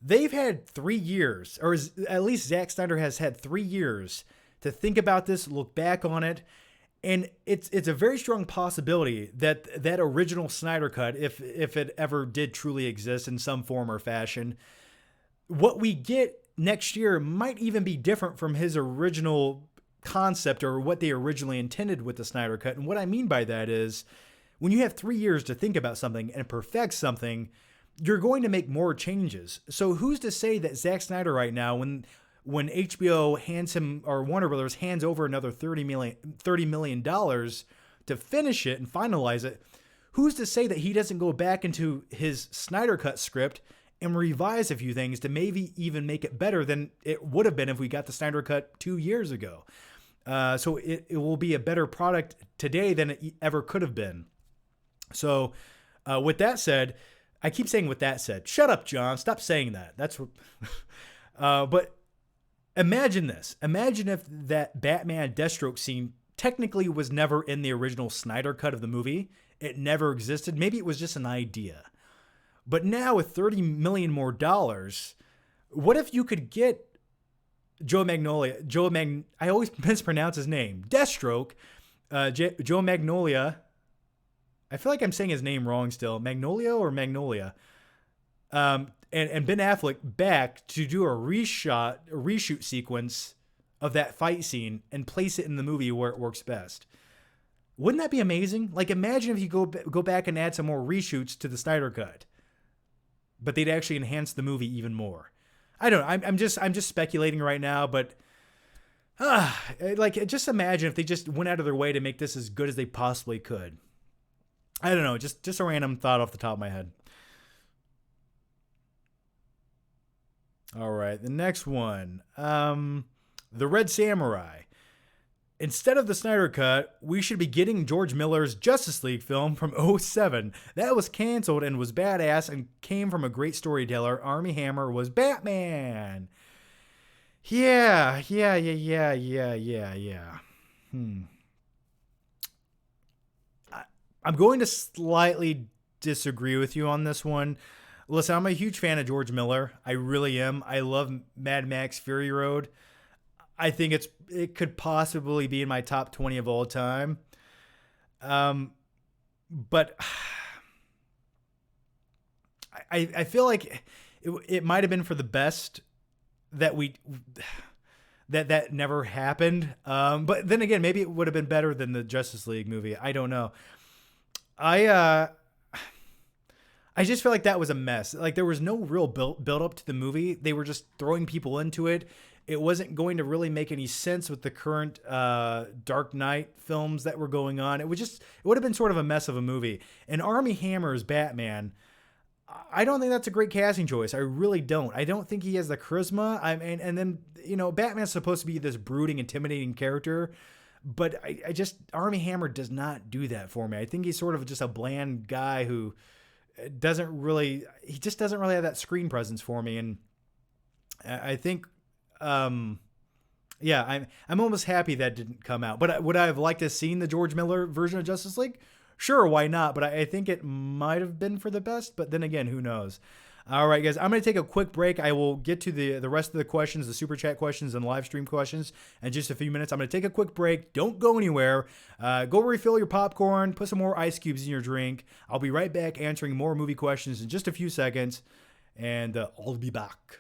Speaker 1: they've had 3 years, or at least Zack Snyder has had 3 years to think about this, look back on it, and it's a very strong possibility that that original Snyder Cut, if it ever did truly exist in some form or fashion, what we get next year might even be different from his original concept or what they originally intended with the Snyder Cut. And what I mean by that is when you have 3 years to think about something and perfect something, you're going to make more changes. So who's to say that Zack Snyder right now, when HBO hands him, or Warner Brothers hands over another $30 million to finish it and finalize it, who's to say that he doesn't go back into his Snyder Cut script and revise a few things to maybe even make it better than it would have been if we got the Snyder Cut 2 years ago. So it will be a better product today than it ever could have been. So with that said, I keep saying with that said, shut up, John, stop saying that. That's what, but imagine this. Imagine if that Batman Deathstroke scene technically was never in the original Snyder Cut of the movie. It never existed. Maybe it was just an idea. But now with $30 million more, what if you could get I always mispronounce his name. Deathstroke, Joe Magnolia. I feel like I'm saying his name wrong still. Magnolia or Magnolia. And Ben Affleck back to do a reshoot sequence of that fight scene and place it in the movie where it works best. Wouldn't that be amazing? Like, imagine if you go back and add some more reshoots to the Snyder Cut, but they'd actually enhance the movie even more. I don't know. I'm just speculating right now, but like, just imagine if they just went out of their way to make this as good as they possibly could. I don't know. Just a random thought off the top of my head. All right, the next one, The Red Samurai. Instead of the Snyder Cut, we should be getting George Miller's Justice League film from '07. That was canceled and was badass and came from a great storyteller. Armie Hammer was Batman. Yeah. I'm going to slightly disagree with you on this one. Listen, I'm a huge fan of George Miller. I really am. I love Mad Max Fury Road. I think it could possibly be in my top 20 of all time. But I feel like it might have been for the best that that never happened. But then again, maybe it would have been better than the Justice League movie. I don't know. I just feel like that was a mess. Like, there was no real build up to the movie. They were just throwing people into it. It wasn't going to really make any sense with the current Dark Knight films that were going on. It would have been sort of a mess of a movie. And Armie Hammer's Batman, I don't think that's a great casting choice. I really don't. I don't think he has the charisma. And then, Batman's supposed to be this brooding, intimidating character. But I just, Armie Hammer does not do that for me. I think he's sort of just a bland guy who doesn't really have that screen presence for me. And I think, I'm almost happy that didn't come out. But would I have liked to have seen the George Miller version of Justice League? Sure, why not? But I think it might have been for the best. But then again, who knows? All right, guys, I'm going to take a quick break. I will get to the rest of the questions, the super chat questions and live stream questions in just a few minutes. I'm going to take a quick break. Don't go anywhere. Go refill your popcorn, put some more ice cubes in your drink. I'll be right back answering more movie questions in just a few seconds, and I'll be back.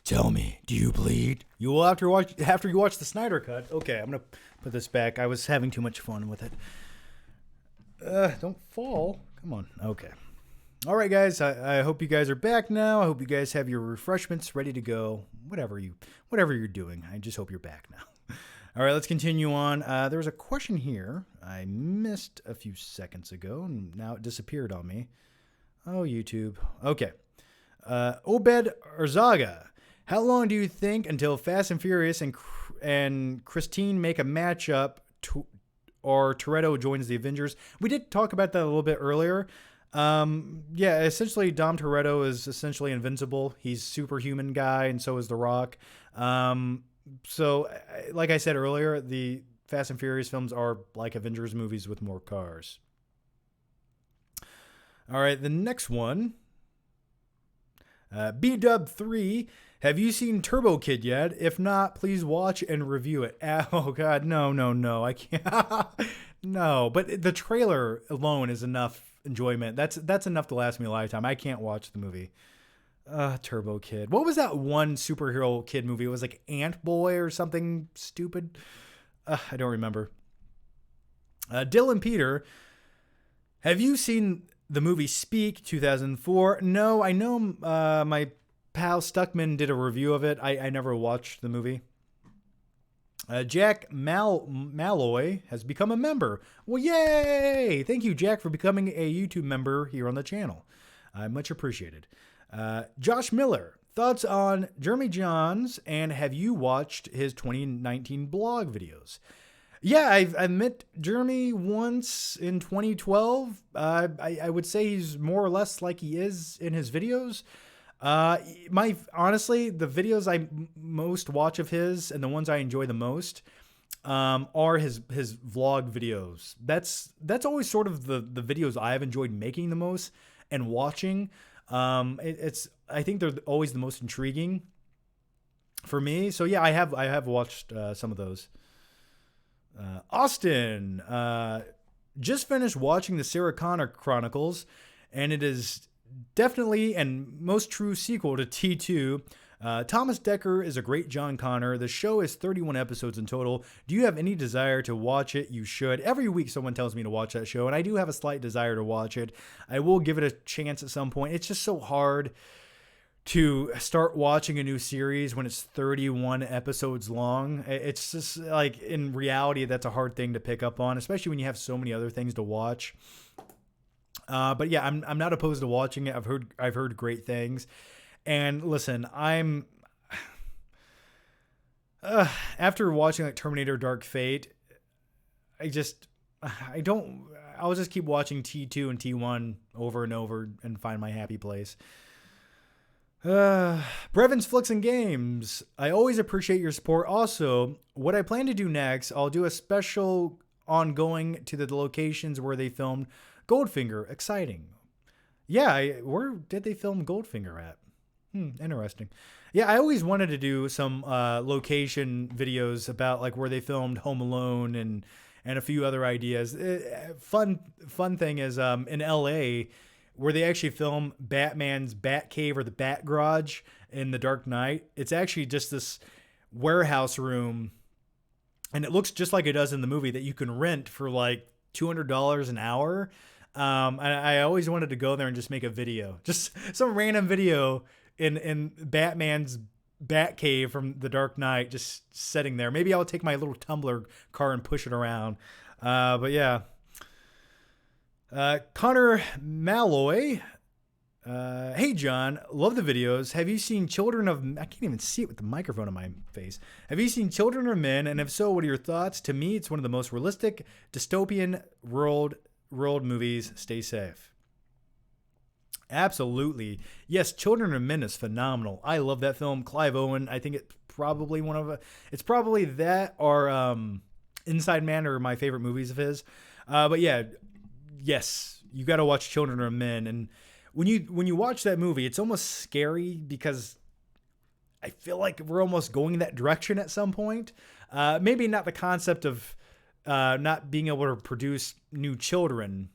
Speaker 1: Tell me, do you bleed? You will after you watch the Snyder Cut. Okay, I'm gonna put this back. I was having too much fun with it. Don't fall. Come on. Okay. All right, guys. I hope you guys are back now. I hope you guys have your refreshments ready to go. Whatever you're doing. I just hope you're back now. All right, let's continue on. There was a question here I missed a few seconds ago, and now it disappeared on me. Oh, YouTube. Okay. Obed Arzaga. How long do you think until Fast and Furious and Christine make a matchup or Toretto joins the Avengers? We did talk about that a little bit earlier. Yeah, essentially Dom Toretto is essentially invincible. He's superhuman guy, and so is The Rock. So like I said earlier, the Fast and Furious films are like Avengers movies with more cars. All right, the next one. B-Dub3. Have you seen Turbo Kid yet? If not, please watch and review it. Oh, God, no. I can't. No, but the trailer alone is enough enjoyment. That's enough to last me a lifetime. I can't watch the movie. Turbo Kid. What was that one superhero kid movie? It was like Ant Boy or something stupid. I don't remember. Dylan Peter, have you seen The movie Speak, 2004. No, I know my pal Stuckman did a review of it. I never watched the movie. Jack Malloy has become a member. Well, yay! Thank you, Jack, for becoming a YouTube member here on the channel. Much appreciated. Josh Miller, thoughts on Jeremy Johns, and have you watched his 2019 blog videos? Yeah, I've met Jeremy once in 2012. I would say he's more or less like he is in his videos. Honestly, the videos I most watch of his and the ones I enjoy the most are his vlog videos. That's always sort of the videos I've enjoyed making the most and watching. I think they're always the most intriguing for me. So yeah, I have watched some of those. Austin just finished watching the Sarah Connor Chronicles, and it is definitely and most true sequel to T2. Thomas Dekker is a great John Connor. The show is 31 episodes in total. Do you have any desire to watch it? You should. Every week someone tells me to watch that show, and I do have a slight desire to watch it. I will give it a chance at some point. It's just so hard to start watching a new series when it's 31 episodes long. It's just like, in reality, that's a hard thing to pick up on, especially when you have so many other things to watch. But yeah, I'm not opposed to watching it. I've heard great things. And listen, I'm after watching like Terminator Dark Fate, I'll just keep watching T2 and T1 over and over and find my happy place. Brevins Flicks and Games. I always appreciate your support. Also, what I plan to do next, I'll do a special on going to the locations where they filmed Goldfinger. Exciting. Yeah, where did they film Goldfinger at? Interesting. Yeah, I always wanted to do some location videos about like where they filmed Home Alone and a few other ideas. Fun thing is in LA, where they actually film Batman's Batcave or the Bat Garage in The Dark Knight. It's actually just this warehouse room, and it looks just like it does in the movie, that you can rent for like $200 an hour. I always wanted to go there and just make a video, just some random video in Batman's Batcave from The Dark Knight, just sitting there. Maybe I'll take my little Tumblr car and push it around. But yeah. Connor Malloy. Hey John, love the videos. Have you seen Children of... I can't even see it with the microphone on my face. Have you seen Children of Men? And if so, what are your thoughts? To me, it's one of the most realistic dystopian world movies. Stay safe. Absolutely. Yes, Children of Men is phenomenal. I love that film. Clive Owen, I think it's probably it's probably that or Inside Man are my favorite movies of his. But yeah, yes, you got to watch Children of Men. And when you watch that movie, it's almost scary because I feel like we're almost going that direction at some point. Maybe not the concept of not being able to produce new children,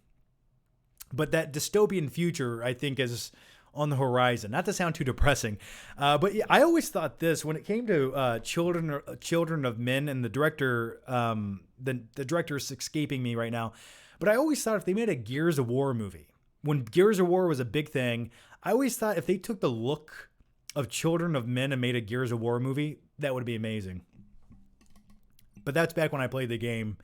Speaker 1: but that dystopian future, I think, is on the horizon. Not to sound too depressing, but yeah, I always thought this when it came to Children of Men, and the director, the director is escaping me right now, but I always thought if they made a Gears of War movie, when Gears of War was a big thing, I always thought if they took the look of Children of Men and made a Gears of War movie, that would be amazing. But that's back when I played the game.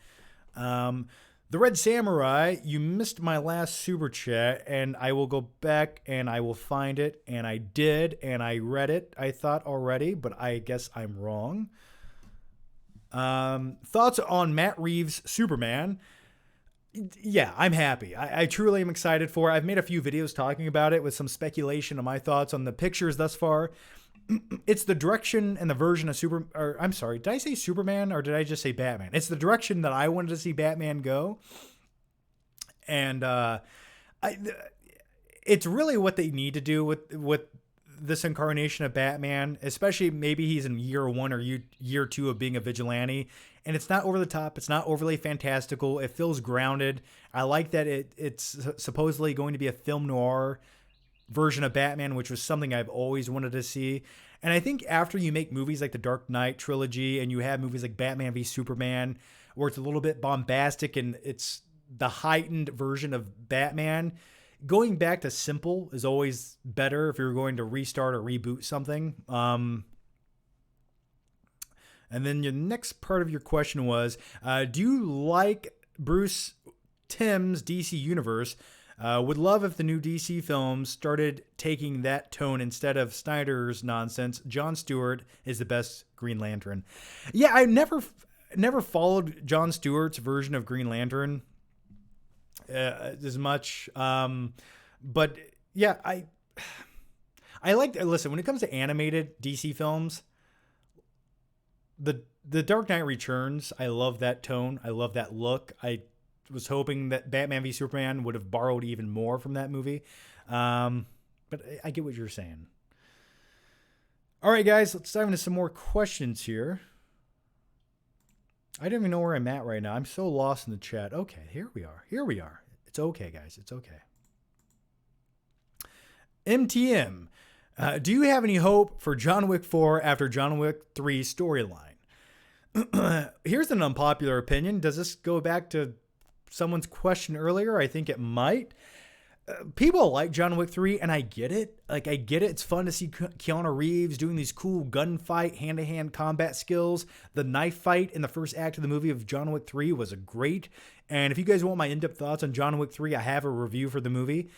Speaker 1: The Red Samurai, you missed my last super chat, and I will go back and I will find it. And I did, and I read it, I thought already, but I guess I'm wrong. Thoughts on Matt Reeves' Superman? Yeah, I'm happy. I truly am excited for it. I've made a few videos talking about it with some speculation on my thoughts on the pictures thus far. It's the direction and the version of I'm sorry, did I say Superman or did I just say Batman? It's the direction that I wanted to see Batman go. And it's really what they need to do with this incarnation of Batman, especially maybe he's in year 1 or year 2 of being a vigilante. And it's not over the top. It's not overly fantastical. It feels grounded. I like that it's supposedly going to be a film noir version of Batman, which was something I've always wanted to see. And I think after you make movies like the Dark Knight trilogy and you have movies like Batman v Superman, where it's a little bit bombastic and it's the heightened version of Batman, going back to simple is always better if you're going to restart or reboot something. And then your next part of your question was, do you like Bruce Timm's DC universe? Would love if the new DC films started taking that tone instead of Snyder's nonsense. Jon Stewart is the best Green Lantern. Yeah, I never followed Jon Stewart's version of Green Lantern as much. But yeah, I like, listen, when it comes to animated DC films, the Dark Knight Returns, I love that tone. I love that look. I was hoping that Batman v Superman would have borrowed even more from that movie. But I get what you're saying. All right, guys, let's dive into some more questions here. I don't even know where I'm at right now. I'm so lost in the chat. Okay, here we are. It's okay, guys. It's okay. MTM, do you have any hope for John Wick 4 after John Wick 3 storyline? Here's an unpopular opinion. Does this go back to someone's question earlier? I think it might. People like John Wick 3, and I get it. Like, I get it. It's fun to see Keanu Reeves doing these cool gunfight, hand-to-hand combat skills. The knife fight in the first act of the movie of John Wick 3 was great. And if you guys want my in-depth thoughts on John Wick 3, I have a review for the movie.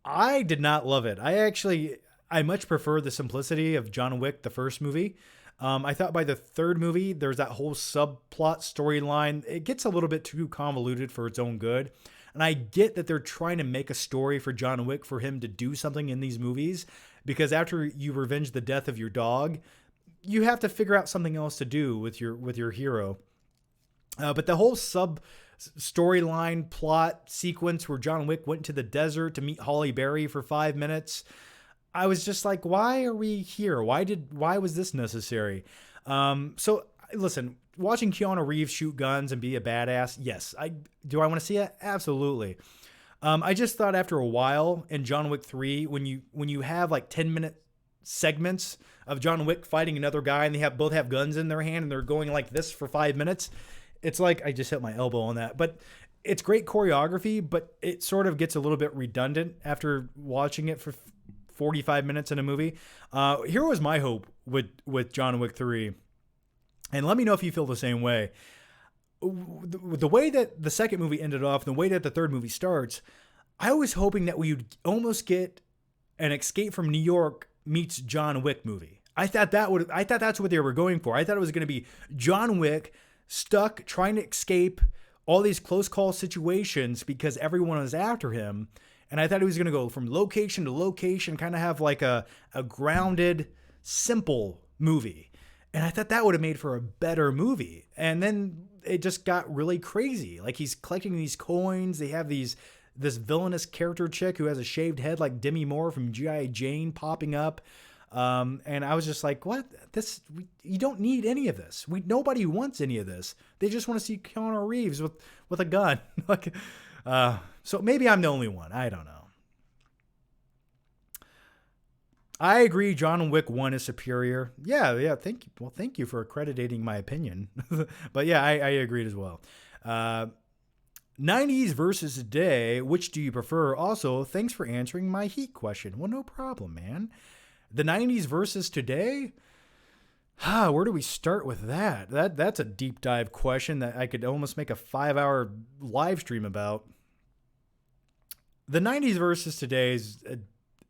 Speaker 1: I did not love it. I much prefer the simplicity of John Wick, the first movie. I thought by the third movie, there's that whole subplot storyline. It gets a little bit too convoluted for its own good. And I get that they're trying to make a story for John Wick for him to do something in these movies, because after you revenge the death of your dog, you have to figure out something else to do with your hero. But the whole storyline plot sequence where John Wick went to the desert to meet Halle Berry for 5 minutes, I was just like, why are we here? Why was this necessary? So listen, watching Keanu Reeves shoot guns and be a badass, yes. Do I want to see it? Absolutely. I just thought after a while in John Wick 3, when you have like 10-minute segments of John Wick fighting another guy and they both have guns in their hand and they're going like this for 5 minutes, it's like, I just hit my elbow on that. But it's great choreography, but it sort of gets a little bit redundant after watching it for 45 minutes in a movie. Here was my hope with John Wick 3. And let me know if you feel the same way. The way that the second movie ended off, the way that the third movie starts, I was hoping that we would almost get an Escape from New York meets John Wick movie. I thought that's what they were going for. I thought it was going to be John Wick stuck trying to escape all these close call situations because everyone was after him. And I thought he was going to go from location to location, kind of have like a grounded, simple movie. And I thought that would have made for a better movie. And then it just got really crazy. Like, he's collecting these coins. They have this villainous character chick who has a shaved head like Demi Moore from G.I. Jane popping up. And I was just like, what? You don't need any of this. Nobody wants any of this. They just want to see Keanu Reeves with a gun. So maybe I'm the only one. I don't know. I agree. John Wick 1 is superior. Yeah. Thank you. Well, thank you for accrediting my opinion. But yeah, I agreed as well. 90s versus today. Which do you prefer? Also, thanks for answering my Heat question. Well, no problem, man. The 90s versus today? Where do we start with that? That's a deep dive question that I could almost make a 5-hour live stream about. The 90s versus today is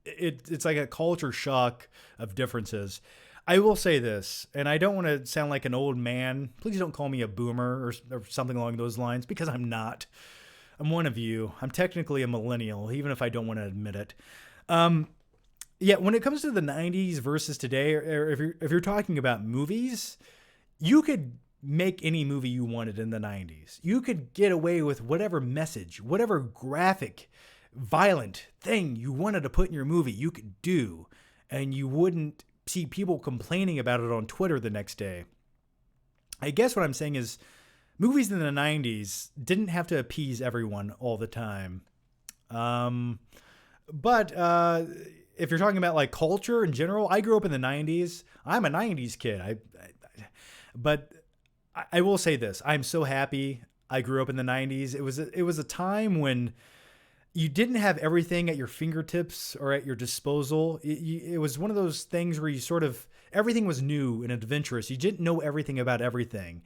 Speaker 1: it's like a culture shock of differences. I will say this, and I don't want to sound like an old man. Please don't call me a boomer or something along those lines, because I'm not. I'm one of you. I'm technically a millennial, even if I don't want to admit it. Yeah, when it comes to the 90s versus today, or if you're talking about movies, you could make any movie you wanted in the 90s. You could get away with whatever message, whatever graphic, violent thing you wanted to put in your movie, you could do, and you wouldn't see people complaining about it on Twitter the next day. I guess what I'm saying is movies in the 90s didn't have to appease everyone all the time. But if you're talking about like culture in general, I grew up in the 90s. I'm a 90s kid. But I will say this. I'm so happy I grew up in the 90s. It was a time when you didn't have everything at your fingertips or at your disposal. It was one of those things where you sort of, everything was new and adventurous. You didn't know everything about everything,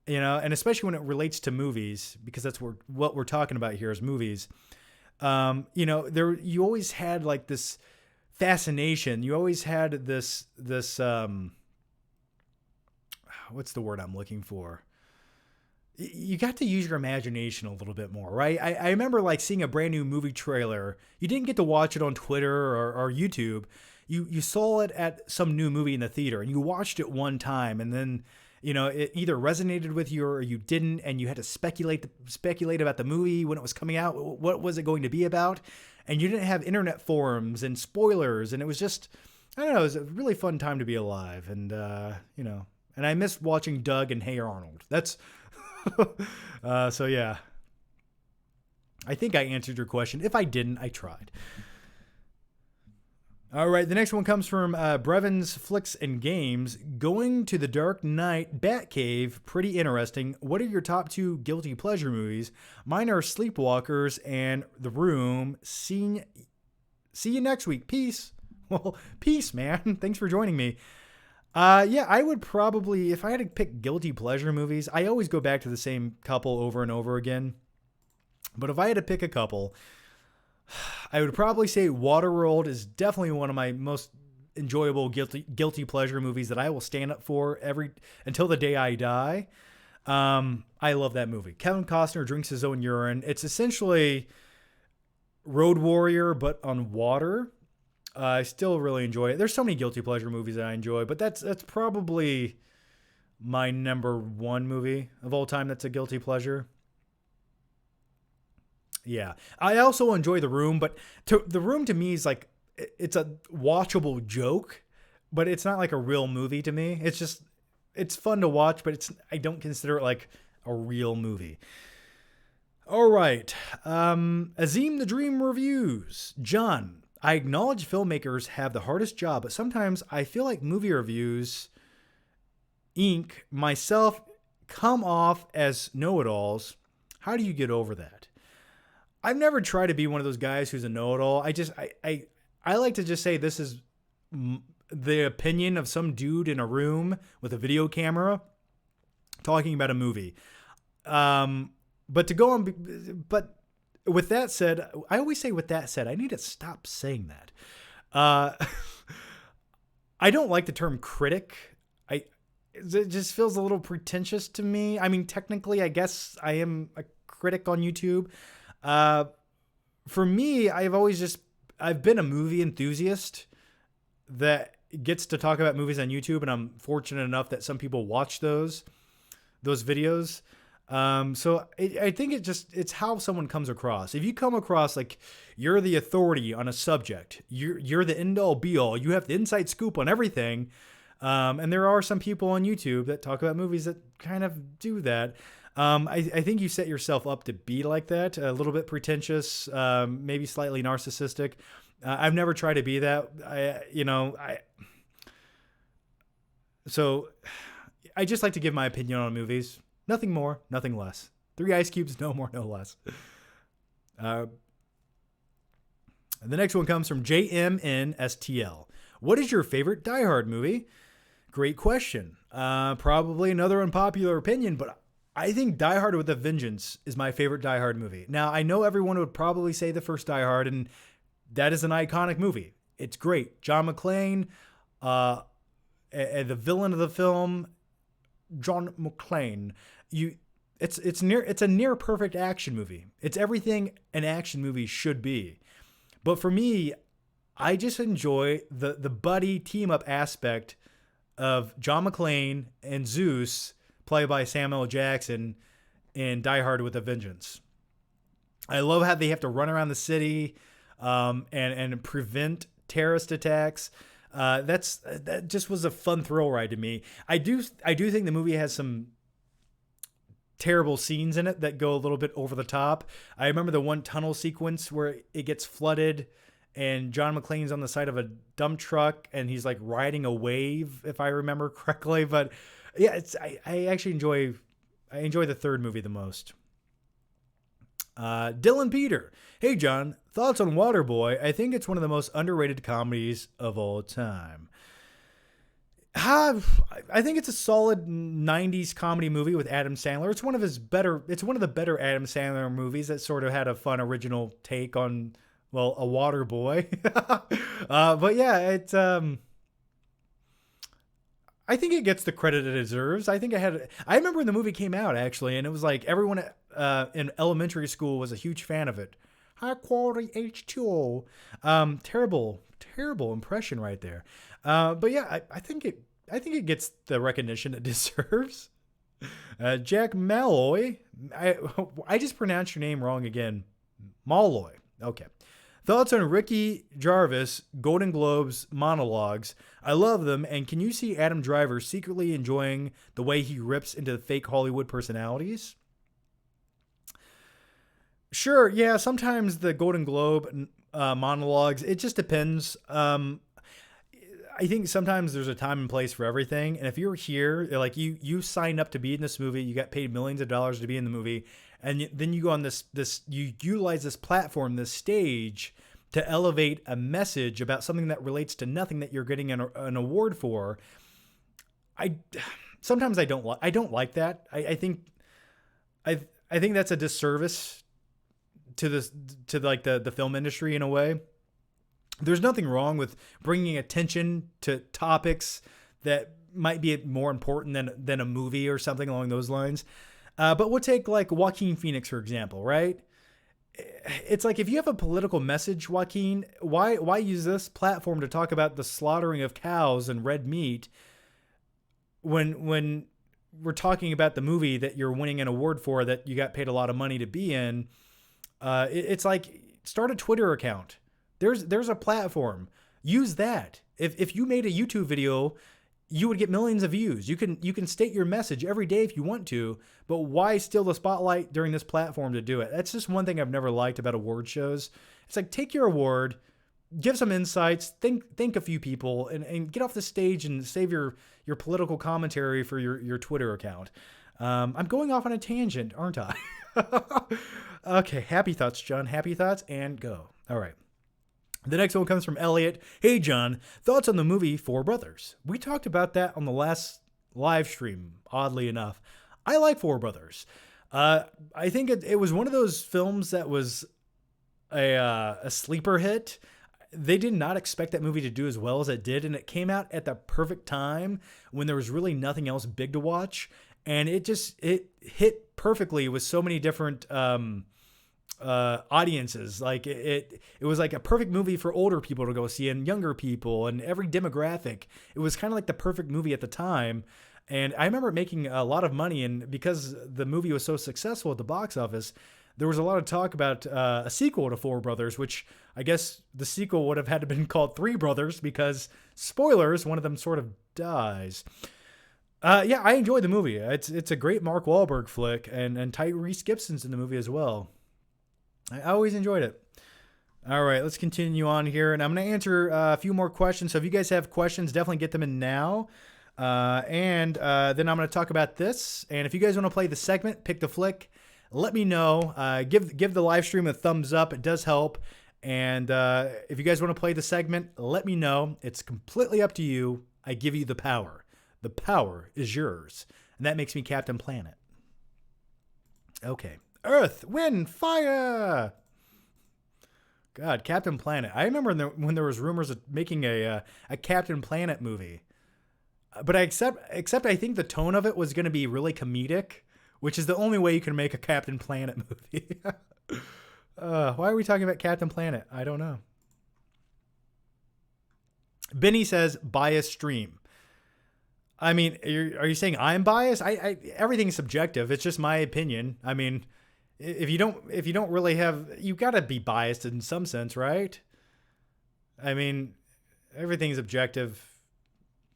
Speaker 1: and especially when it relates to movies, because that's what we're talking about here is movies. You always had like this fascination. You always had this what's the word I'm looking for? You got to use your imagination a little bit more, right? I remember like seeing a brand new movie trailer. You didn't get to watch it on Twitter or YouTube. You saw it at some new movie in the theater and you watched it one time, and then it either resonated with you or you didn't, and you had to speculate about the movie when it was coming out. What was it going to be about? And you didn't have internet forums and spoilers, and it was just, I don't know, it was a really fun time to be alive. And and I miss watching Doug and Hey Arnold. That's so yeah. I think I answered your question. If I didn't, I tried. All right, the next one comes from Brevins Flicks and Games. Going to the Dark Knight Batcave, pretty interesting. What are your top 2 guilty pleasure movies? Mine are Sleepwalkers and The Room. See you next week. Peace. Well, peace, man. Thanks for joining me. Yeah, I would probably, if I had to pick guilty pleasure movies, I always go back to the same couple over and over again. But if I had to pick a couple, I would probably say Waterworld is definitely one of my most enjoyable guilty pleasure movies that I will stand up for until the day I die. I love that movie. Kevin Costner drinks his own urine. It's essentially Road Warrior, but on water. I still really enjoy it. There's so many guilty pleasure movies that I enjoy, but that's probably my number 1 movie of all time that's a guilty pleasure. Yeah. I also enjoy The Room, but The Room to me is like, it's a watchable joke, but it's not like a real movie to me. It's fun to watch, but I don't consider it like a real movie. All right. Azim the Dream Reviews. John, I acknowledge filmmakers have the hardest job, but sometimes I feel like movie reviews, Inc., myself, come off as know-it-alls. How do you get over that? I've never tried to be one of those guys who's a know-it-all. I like to just say this is the opinion of some dude in a room with a video camera talking about a movie. But to go on, but with that said, I always say with that said, I need to stop saying that. I don't like the term critic. It just feels a little pretentious to me. I mean, technically, I guess I am a critic on YouTube. For me, I've been a movie enthusiast that gets to talk about movies on YouTube, and I'm fortunate enough that some people watch those videos. So I think it's how someone comes across. If you come across like you're the authority on a subject, you're the end all be all, you have the inside scoop on everything. And there are some people on YouTube that talk about movies that kind of do that. I think you set yourself up to be like that, a little bit pretentious, maybe slightly narcissistic. I've never tried to be that. So I just like to give my opinion on movies. Nothing more, nothing less. 3 ice cubes, no more, no less. The next one comes from JMNSTL. What is your favorite Die Hard movie? Great question. Probably another unpopular opinion, but I think Die Hard with a Vengeance is my favorite Die Hard movie. Now, I know everyone would probably say the first Die Hard, and that is an iconic movie. It's great. John McClane, the villain of the film, John McClane. It's a near perfect action movie. It's everything an action movie should be. But for me, I just enjoy the buddy team up aspect of John McClane and Zeus, played by Samuel Jackson, in Die Hard with a Vengeance. I love how they have to run around the city and prevent terrorist attacks. That just was a fun thrill ride to me. I do think the movie has some terrible scenes in it that go a little bit over the top. I remember the one tunnel sequence where it gets flooded and John McClane's on the side of a dump truck and he's like riding a wave, if I remember correctly. But yeah, I actually enjoy the third movie the most. Dylan Peter. Hey, John. Thoughts on Waterboy? I think it's one of the most underrated comedies of all time. I think it's a solid 90s comedy movie with Adam Sandler. It's one of the better Adam Sandler movies that sort of had a fun original take on, well, a water boy. But yeah, I think it gets the credit it deserves. I remember when the movie came out, actually, and it was like everyone in elementary school was a huge fan of it. High quality H2O. Terrible impression right there. But yeah, I think it gets the recognition it deserves. Jack Malloy. I just pronounced your name wrong again. Malloy. Okay. Thoughts on Ricky Gervais Golden Globes monologues? I love them, and can you see Adam Driver secretly enjoying the way he rips into the fake Hollywood personalities? Sure, yeah, sometimes the Golden Globe monologues, it just depends. I think sometimes there's a time and place for everything, and if you're here, like you signed up to be in this movie, you got paid millions of dollars to be in the movie, and then you go on this you utilize this platform, this stage, to elevate a message about something that relates to nothing that you're getting an award for. Sometimes I don't like that. I think that's a disservice to the film industry in a way. There's nothing wrong with bringing attention to topics that might be more important than a movie or something along those lines. But we'll take like Joaquin Phoenix, for example, right? It's like, if you have a political message, Joaquin, why use this platform to talk about the slaughtering of cows and red meat when we're talking about the movie that you're winning an award for that you got paid a lot of money to be in? It's like, start a Twitter account. There's a platform. Use that. If you made a YouTube video, you would get millions of views. You can state your message every day if you want to, but why steal the spotlight during this platform to do it? That's just one thing I've never liked about award shows. It's like, take your award, give some insights, think a few people, and get off the stage and save your political commentary for your Twitter account. I'm going off on a tangent, aren't I? Okay, happy thoughts, John. Happy thoughts, and go. All right. The next one comes from Elliot. Hey, John, thoughts on the movie Four Brothers? We talked about that on the last live stream, oddly enough. I like Four Brothers. I think it was one of those films that was a sleeper hit. They did not expect that movie to do as well as it did, and it came out at the perfect time when there was really nothing else big to watch, and it hit perfectly with so many different audiences. Like it was like a perfect movie for older people to go see and younger people and every demographic. It was kind of like the perfect movie at the time. And I remember making a lot of money, and because the movie was so successful at the box office, there was a lot of talk about a sequel to Four Brothers, which I guess the sequel would have had to been called Three Brothers because, spoilers, one of them sort of dies. Yeah, I enjoyed the movie. It's a great Mark Wahlberg flick, and Tyrese Gibson's in the movie as well. I always enjoyed it. All right, let's continue on here, and I'm going to answer a few more questions. So if you guys have questions, definitely get them in now. And then I'm going to talk about this. And if you guys want to play the segment, pick the flick, let me know. Give the live stream a thumbs up. It does help. And if you guys want to play the segment, let me know. It's completely up to you. I give you the power. The power is yours. And that makes me Captain Planet. Okay. Earth, wind, fire. God, Captain Planet. I remember when there was rumors of making a Captain Planet movie. But except I think the tone of it was going to be really comedic, which is the only way you can make a Captain Planet movie. Why are we talking about Captain Planet? I don't know. Benny says biased stream. I mean, are you saying I'm biased? Everything's subjective. It's just my opinion. I mean, if you don't really have, you got to be biased in some sense, right? I mean, everything's objective,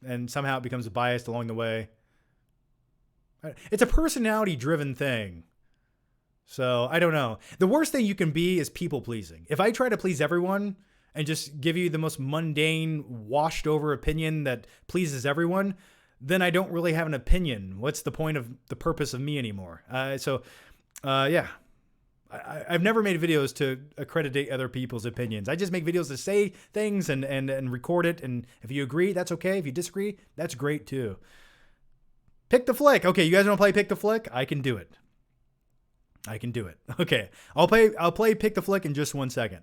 Speaker 1: and somehow it becomes biased along the way. It's a personality-driven thing. So, I don't know. The worst thing you can be is people-pleasing. If I try to please everyone and just give you the most mundane, washed-over opinion that pleases everyone, then I don't really have an opinion. What's the point of the purpose of me anymore? Yeah. I've never made videos to accreditate other people's opinions. I just make videos to say things and record it. And if you agree, that's okay. If you disagree, that's great too. Pick the flick. Okay, you guys want to play Pick the Flick? I can do it. Okay, I'll play Pick the Flick in just 1 second.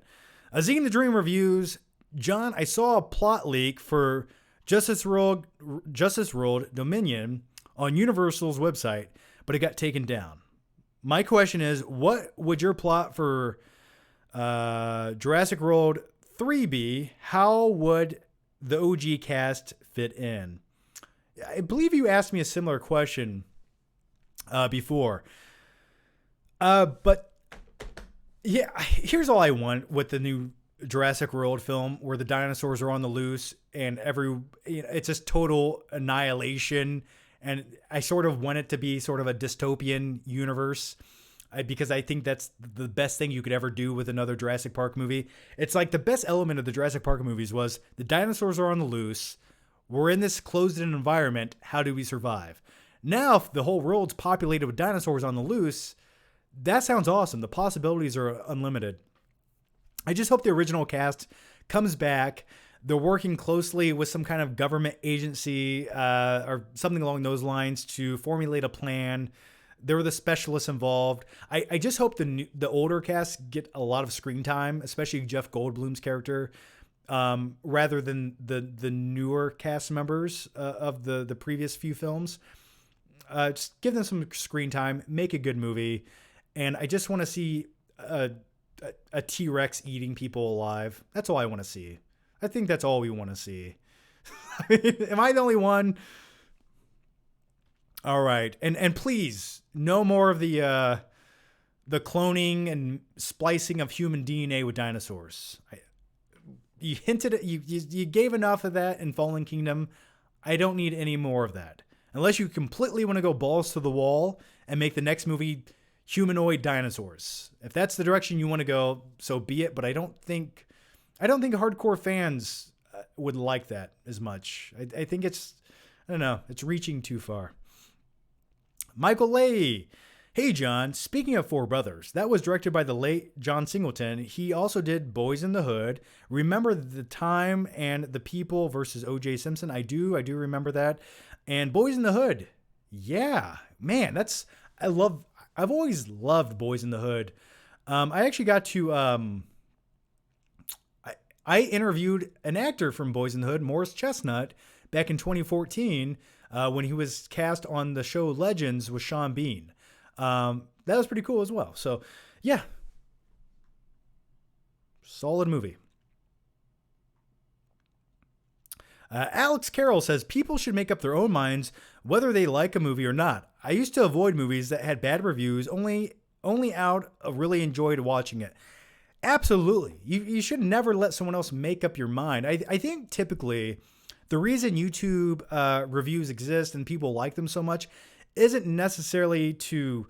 Speaker 1: Azine the Dream reviews. John, I saw a plot leak for Justice World Dominion on Universal's website, but it got taken down. My question is, what would your plot for Jurassic World 3 be? How would the OG cast fit in? I believe you asked me a similar question before. But yeah, here's all I want with the new Jurassic World film, where the dinosaurs are on the loose and it's just total annihilation. And I sort of want it to be sort of a dystopian universe because I think that's the best thing you could ever do with another Jurassic Park movie. It's like the best element of the Jurassic Park movies was the dinosaurs are on the loose. We're in this closed-in environment. How do we survive? Now, if the whole world's populated with dinosaurs on the loose, that sounds awesome. The possibilities are unlimited. I just hope the original cast comes back. They're working closely with some kind of government agency or something along those lines to formulate a plan. There were the specialists involved. I just hope the older cast get a lot of screen time, especially Jeff Goldblum's character, rather than the newer cast members of the previous few films. Just give them some screen time, make a good movie, and I just want to see a T-Rex eating people alive. That's all I want to see. I think that's all we want to see. Am I the only one? All right. And please, no more of the cloning and splicing of human DNA with dinosaurs. You hinted at, you gave enough of that in Fallen Kingdom. I don't need any more of that. Unless you completely want to go balls to the wall and make the next movie humanoid dinosaurs. If that's the direction you want to go, so be it. But I don't think hardcore fans would like that as much. I think it's reaching too far. Michael Lay. Hey, John, speaking of Four Brothers, that was directed by the late John Singleton. He also did Boys in the Hood. Remember the Time and the People versus O.J. Simpson? I do remember that. And Boys in the Hood. Yeah, man, I've always loved Boys in the Hood. I actually got to, I interviewed an actor from Boys in the Hood, Morris Chestnut, back in 2014 when he was cast on the show Legends with Sean Bean. That was pretty cool as well. So, yeah. Solid movie. Alex Carroll says, people should make up their own minds whether they like a movie or not. I used to avoid movies that had bad reviews, only out of really enjoyed watching it. Absolutely. You should never let someone else make up your mind. I think typically the reason YouTube reviews exist and people like them so much isn't necessarily to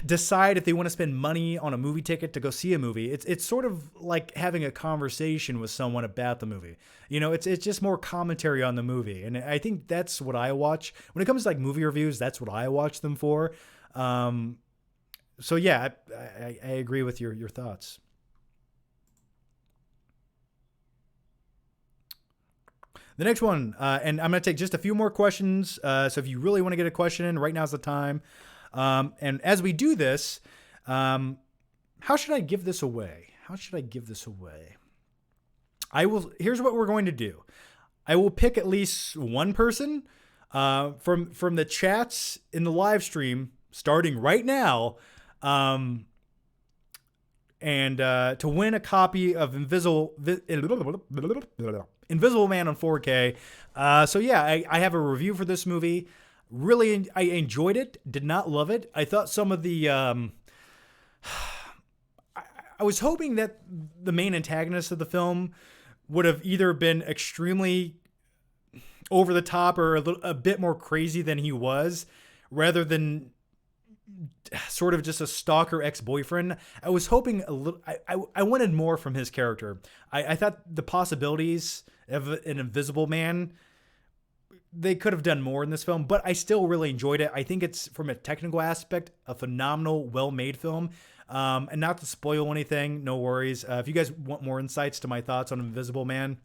Speaker 1: decide if they want to spend money on a movie ticket to go see a movie. It's sort of like having a conversation with someone about the movie. It's just more commentary on the movie. And I think that's what I watch. When it comes to like movie reviews, that's what I watch them for. So yeah, I agree with your thoughts. The next one, and I'm going to take just a few more questions. So if you really want to get a question in, right now's the time. And as we do this, how should I give this away? Here's what we're going to do. I will pick at least one person from the chats in the live stream starting right now. And to win a copy of Invisible Man on 4K. So yeah, I have a review for this movie. Really, I enjoyed it. Did not love it. I thought some of the... I was hoping that the main antagonist of the film would have either been extremely over the top or a bit more crazy than he was, rather than sort of just a stalker ex-boyfriend. I was hoping a little... I wanted more from his character. I thought the possibilities of an Invisible Man... They could have done more in this film, but I still really enjoyed it. I think it's, from a technical aspect, a phenomenal, well-made film. And not to spoil anything, no worries. If you guys want more insights to my thoughts on Invisible Man,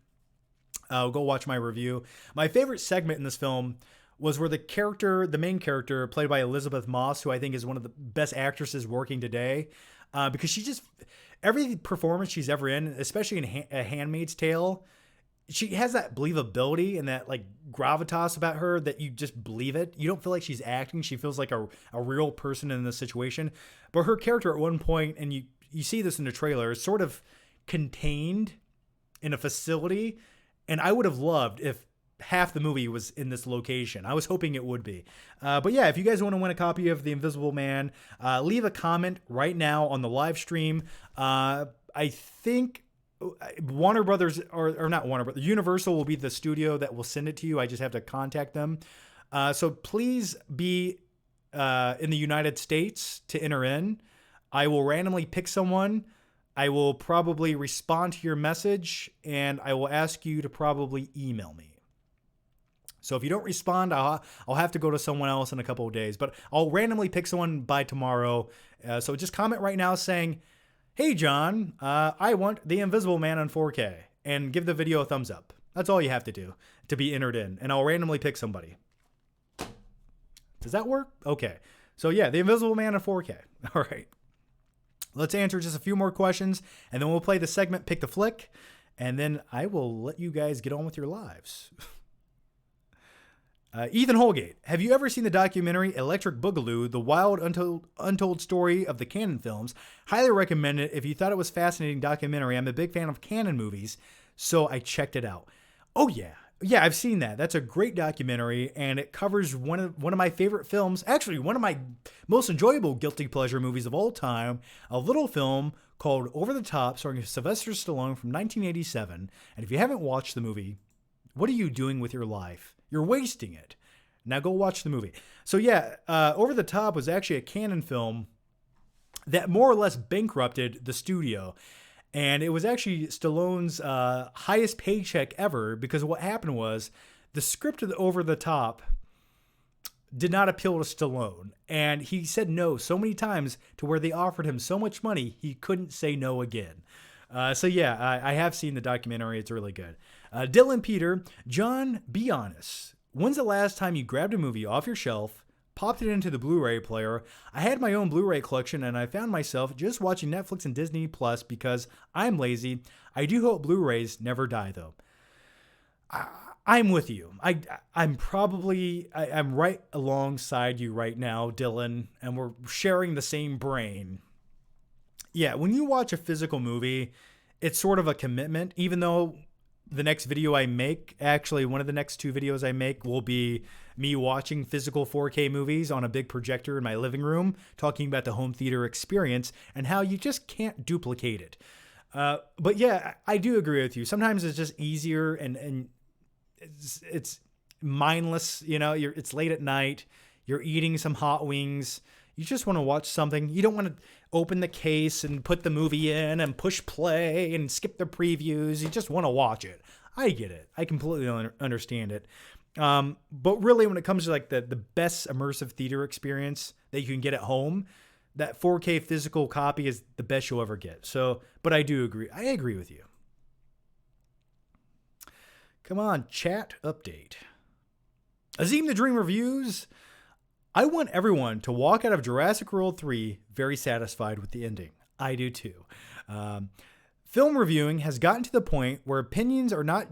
Speaker 1: go watch my review. My favorite segment in this film was where the main character, played by Elizabeth Moss, who I think is one of the best actresses working today, because every performance she's ever in, especially in A Handmaid's Tale, she has that believability and that like gravitas about her that you just believe it. You don't feel like she's acting. She feels like a real person in this situation. But her character at one point, and you see this in the trailer, is sort of contained in a facility. And I would have loved if half the movie was in this location. I was hoping it would be. But yeah, if you guys want to win a copy of The Invisible Man, leave a comment right now on the live stream. I think Warner Brothers, or not Warner Brothers, Universal will be the studio that will send it to you. I just have to contact them. So please be in the United States to enter in. I will randomly pick someone. I will probably respond to your message, and I will ask you to probably email me. So if you don't respond, I'll have to go to someone else in a couple of days. But I'll randomly pick someone by tomorrow. So just comment right now saying, "Hey, John, I want The Invisible Man on 4K," and give the video a thumbs up. That's all you have to do to be entered in, and I'll randomly pick somebody. Does that work? Okay. So yeah, The Invisible Man on 4K. All right. Let's answer just a few more questions, and then we'll play the segment Pick the Flick, and then I will let you guys get on with your lives. Ethan Holgate, have you ever seen the documentary Electric Boogaloo, the wild untold story of the Cannon films? Highly recommend it if you thought it was a fascinating documentary. I'm a big fan of Cannon movies, so I checked it out. Oh yeah. Yeah, I've seen that. That's a great documentary, and it covers one of my favorite films. Actually, one of my most enjoyable guilty pleasure movies of all time. A little film called Over the Top, starring Sylvester Stallone from 1987. And if you haven't watched the movie, what are you doing with your life? You're wasting it. Now go watch the movie. So yeah, Over the Top was actually a Cannon film that more or less bankrupted the studio. And it was actually Stallone's highest paycheck ever, because what happened was the script of the Over the Top did not appeal to Stallone. And he said no so many times to where they offered him so much money, he couldn't say no again. So yeah, I have seen the documentary. It's really good. Dylan Peter, John, be honest. When's the last time you grabbed a movie off your shelf, popped it into the Blu-ray player? I had my own Blu-ray collection, and I found myself just watching Netflix and Disney Plus because I'm lazy. I do hope Blu-rays never die, though. I'm with you. I'm right alongside you right now, Dylan, and we're sharing the same brain. Yeah, when you watch a physical movie, it's sort of a commitment, even though the next video I make, actually one of the next two videos I make will be me watching physical 4K movies on a big projector in my living room, talking about the home theater experience and how you just can't duplicate it. But yeah, I do agree with you. Sometimes it's just easier and it's mindless. You know, it's late at night. You're eating some hot wings. You just want to watch something. You don't want to open the case and put the movie in and push play and skip the previews. You just want to watch it. I get it. I completely understand it. But really, when it comes to like the best immersive theater experience that you can get at home, that 4K physical copy is the best you'll ever get. So, but I do agree. I agree with you. Come on, chat update. Azim the Dream Reviews. I want everyone to walk out of Jurassic World 3 very satisfied with the ending. I do too. Film reviewing has gotten to the point where opinions are not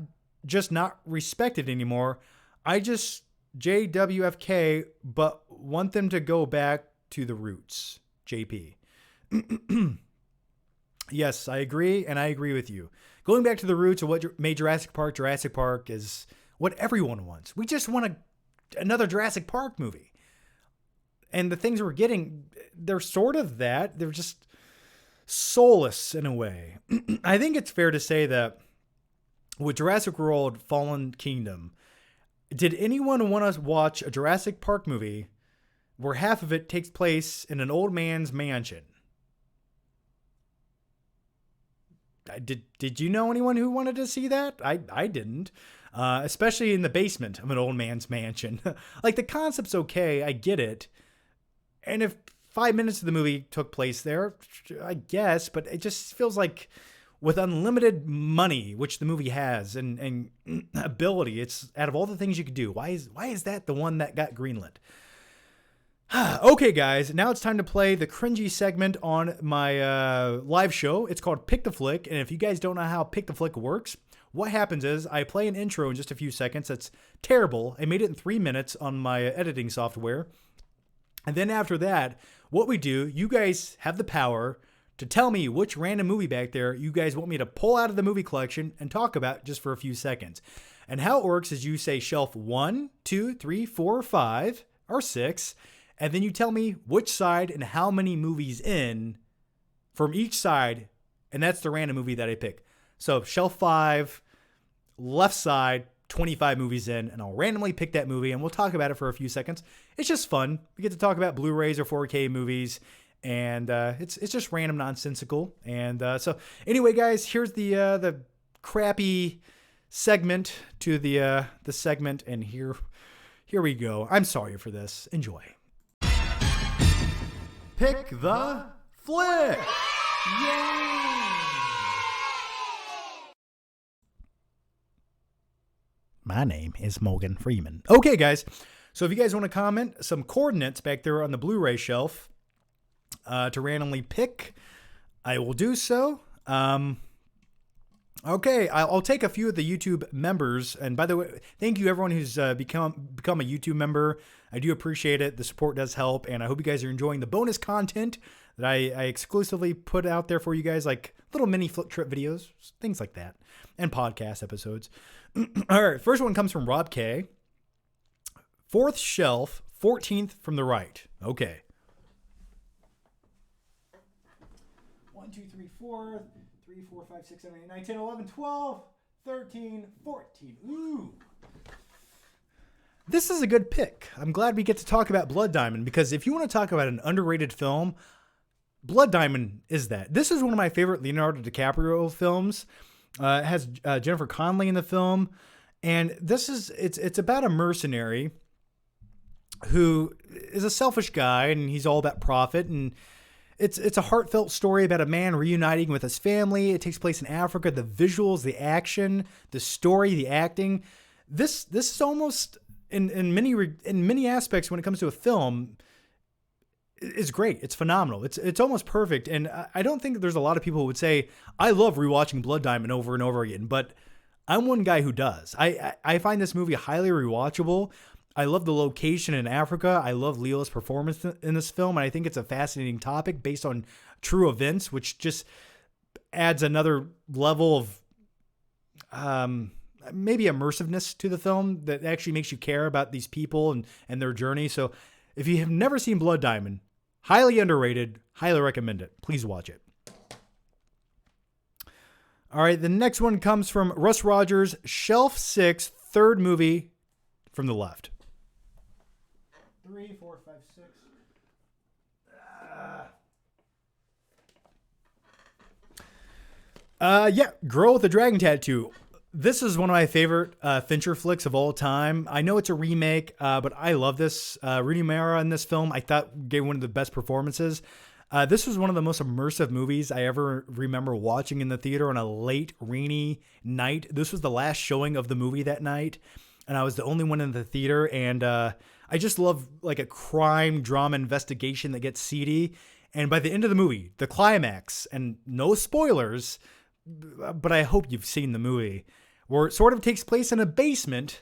Speaker 1: respected anymore. I just JWFK, but want them to go back to the roots. JP. Yes, I agree, and I agree with you. Going back to the roots of what made Jurassic Park is what everyone wants. We just want another Jurassic Park movie. And the things we're getting, they're sort of that. They're just soulless in a way. I think it's fair to say that with Jurassic World Fallen Kingdom, did anyone want to watch a Jurassic Park movie where half of it takes place in an old man's mansion? Did you know anyone who wanted to see that? I didn't. Especially in the basement of an old man's mansion. Like, the concept's okay. I get it. And if 5 minutes of the movie took place there, I guess, but it just feels like with unlimited money, which the movie has, and ability, it's out of all the things you could do. Why is that the one that got greenlit? Okay, guys, now it's time to play the cringy segment on my live show. It's called Pick the Flick, and if you guys don't know how Pick the Flick works, what happens is I play an intro in just a few seconds. That's terrible. I made it in 3 minutes on my editing software. And then after that, what we do, you guys have the power to tell me which random movie back there you guys want me to pull out of the movie collection and talk about just for a few seconds. And how it works is you say shelf 1, 2, 3, 4, 5, or 6, and then you tell me which side and how many movies in from each side, and that's the random movie that I pick. So shelf 5, left side, 25 movies in, and I'll randomly pick that movie, and we'll talk about it for a few seconds. It's just fun. We get to talk about Blu-rays or 4K movies, and it's just random nonsensical. And so anyway, guys, here's the crappy segment to the segment, and here we go. I'm sorry for this. Enjoy. Pick the Flick! Yay! My name is Morgan Freeman. Okay, guys. So if you guys want to comment some coordinates back there on the Blu-ray shelf to randomly pick, I will do so. Okay, I'll take a few of the YouTube members. And by the way, thank you everyone who's become a YouTube member. I do appreciate it. The support does help. And I hope you guys are enjoying the bonus content that I exclusively put out there for you guys, like little mini Flick Trip videos, things like that, and podcast episodes. All right, first one comes from Rob K. Fourth shelf, 14th from the right. Okay. 1, 2, 3, 4, 3, 4, 5, 6, 7, 8, 9, 10, 11, 12, 13, 14. Ooh. This is a good pick. I'm glad we get to talk about Blood Diamond, because if you want to talk about an underrated film, Blood Diamond is that. This is one of my favorite Leonardo DiCaprio films. It has Jennifer Connelly in the film, and it's about a mercenary who is a selfish guy, and he's all about profit, and it's a heartfelt story about a man reuniting with his family. It takes place in Africa. The visuals, the action, the story, the acting. This is almost in many aspects when it comes to a film, it's great. It's phenomenal. It's almost perfect. And I don't think there's a lot of people who would say, I love rewatching Blood Diamond over and over again, but I'm one guy who does. I find this movie highly rewatchable. I love the location in Africa. I love Leo's performance in this film. And I think it's a fascinating topic based on true events, which just adds another level of, maybe immersiveness to the film that actually makes you care about these people and their journey. So if you have never seen Blood Diamond, highly underrated, highly recommend it. Please watch it. All right, the next one comes from Russ Rogers, Shelf 6, third movie from the left. 3, 4, 5, 6. Yeah, Girl with a Dragon Tattoo. This is one of my favorite Fincher flicks of all time. I know it's a remake, but I love this. Rooney Mara in this film, I thought gave one of the best performances. This was one of the most immersive movies I ever remember watching in the theater on a late, rainy night. This was the last showing of the movie that night, and I was the only one in the theater. And I just love like a crime drama investigation that gets seedy. And by the end of the movie, the climax, and no spoilers, but I hope you've seen the movie, where it sort of takes place in a basement.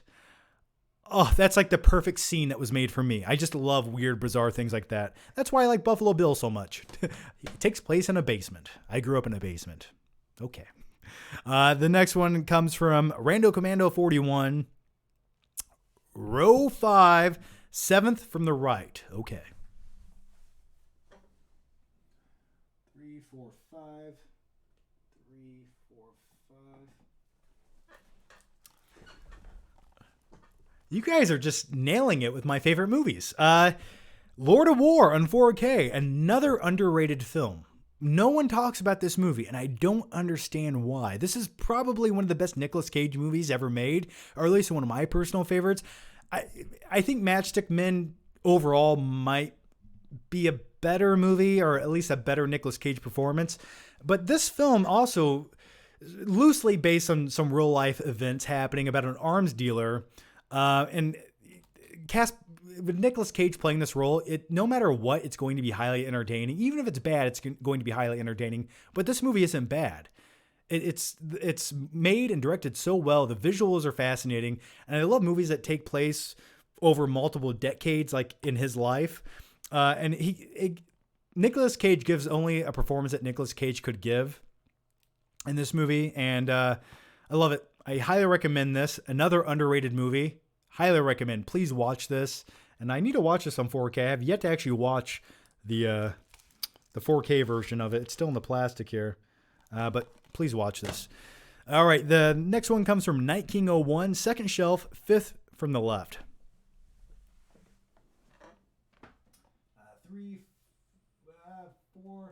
Speaker 1: Oh, that's like the perfect scene that was made for me. I just love weird, bizarre things like that. That's why I like Buffalo Bill so much. It takes place in a basement. I grew up in a basement. Okay. The next one comes from Rando Commando 41. Row 5, 7th from the right. Okay. 3, 4, 5. 3, 4, 5. You guys are just nailing it with my favorite movies. Lord of War on 4K, another underrated film. No one talks about this movie, and I don't understand why. This is probably one of the best Nicolas Cage movies ever made, or at least one of my personal favorites. I think Matchstick Men overall might be a better movie, or at least a better Nicolas Cage performance. But this film also loosely based on some real life events happening about an arms dealer, and cast with Nicolas Cage playing this role. No matter what, it's going to be highly entertaining. Even if it's bad, it's going to be highly entertaining. But this movie isn't bad. It's made and directed so well. The visuals are fascinating, and I love movies that take place over multiple decades, like in his life. And Nicolas Cage gives only a performance that Nicolas Cage could give in this movie, and I love it. I highly recommend this. Another underrated movie. Highly recommend. Please watch this. And I need to watch this on 4K. I have yet to actually watch the 4K version of it. It's still in the plastic here, but please watch this. All right, the next one comes from Night King 01, second shelf, fifth from the left. 3, 4.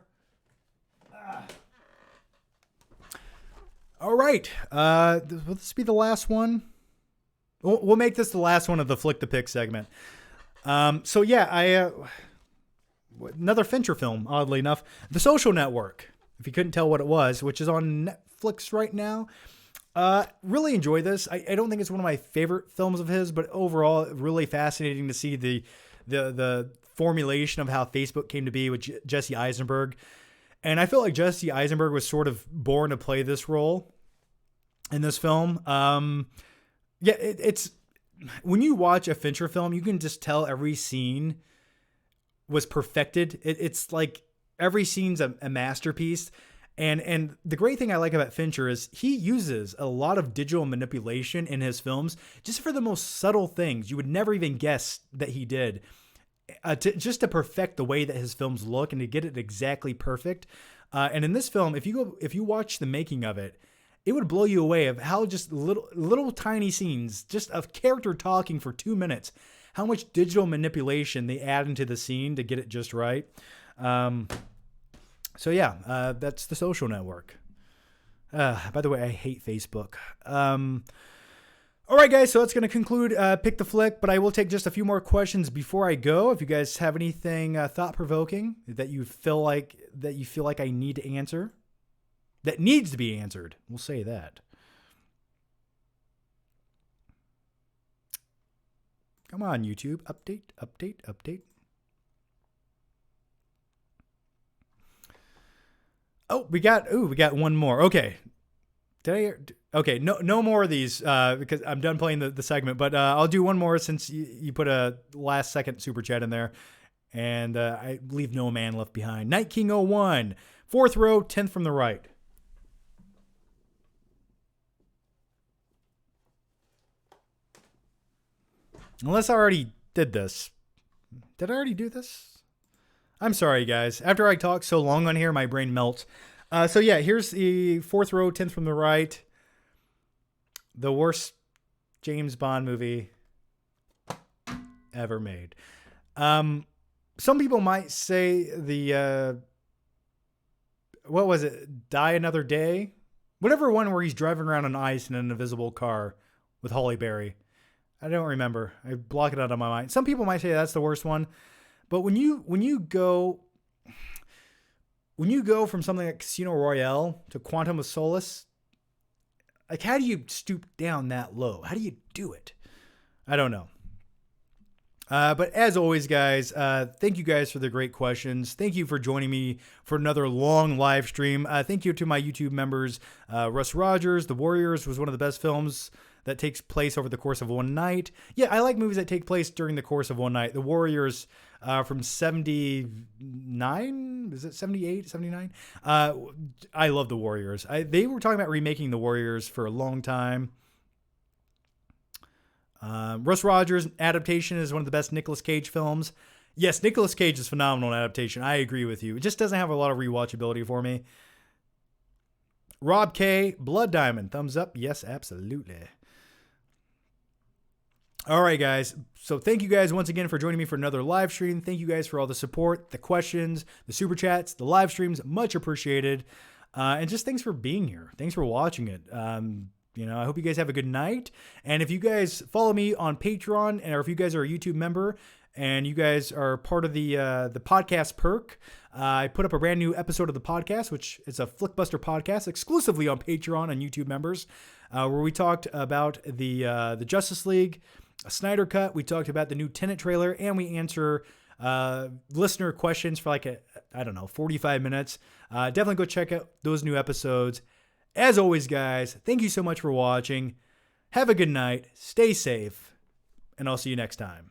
Speaker 1: All right, will this be the last one? We'll make this the last one of the Flick the Pick segment. So yeah, another Fincher film, oddly enough, The Social Network. If you couldn't tell what it was, which is on Netflix right now. Really enjoy this. I don't think it's one of my favorite films of his, but overall, really fascinating to see the formulation of how Facebook came to be with Jesse Eisenberg. And I feel like Jesse Eisenberg was sort of born to play this role in this film. Yeah, it's when you watch a Fincher film, you can just tell every scene was perfected. It's like every scene's a masterpiece. And the great thing I like about Fincher is he uses a lot of digital manipulation in his films just for the most subtle things you would never even guess that he did, just to perfect the way that his films look and to get it exactly perfect. And in this film, if you watch the making of it, it would blow you away of how just little tiny scenes, just of character talking for 2 minutes, how much digital manipulation they add into the scene to get it just right. So yeah, that's The Social Network. By the way, I hate Facebook. All right, guys, so that's going to conclude Pick the Flick, but I will take just a few more questions before I go. If you guys have anything thought-provoking that you feel like I need to answer, that needs to be answered, we'll say that. Come on, YouTube. Update. Oh, we got one more. Okay. Okay, no more of these because I'm done playing the segment, but I'll do one more since you put a last second super chat in there, and I leave no man left behind. Night King 01, fourth row, 10th from the right. Unless I already did this. Did I already do this? I'm sorry, guys. After I talk so long on here, my brain melts. So yeah, here's the fourth row, 10th from the right. The worst James Bond movie ever made. Some people might say what was it? Die Another Day? Whatever one where he's driving around on ice in an invisible car with Halle Berry. I don't remember. I block it out of my mind. Some people might say that's the worst one. But when you go from something like Casino Royale to Quantum of Solace, like, how do you stoop down that low? How do you do it? I don't know. But as always, guys, thank you guys for the great questions. Thank you for joining me for another long live stream. Thank you to my YouTube members. Russ Rogers, The Warriors was one of the best films that takes place over the course of one night. Yeah, I like movies that take place during the course of one night. The Warriors from 79, is it 78, 79? I love The Warriors. They were talking about remaking The Warriors for a long time. Russ Rogers' adaptation is one of the best Nicolas Cage films. Yes, Nicolas Cage is phenomenal in adaptation. I agree with you. It just doesn't have a lot of rewatchability for me. Rob K, Blood Diamond, thumbs up. Yes, absolutely. All right, guys. So thank you guys once again for joining me for another live stream. Thank you guys for all the support, the questions, the super chats, the live streams. Much appreciated. And just thanks for being here. Thanks for watching it. I hope you guys have a good night. And if you guys follow me on Patreon, or if you guys are a YouTube member, and you guys are part of the podcast perk. I put up a brand new episode of the podcast, which is a Flickbuster podcast exclusively on Patreon and YouTube members, where we talked about the Justice League, a Snyder Cut. We talked about the new Tenet trailer, and we answer listener questions for 45 minutes. Definitely go check out those new episodes. As always, guys, thank you so much for watching. Have a good night. Stay safe. And I'll see you next time.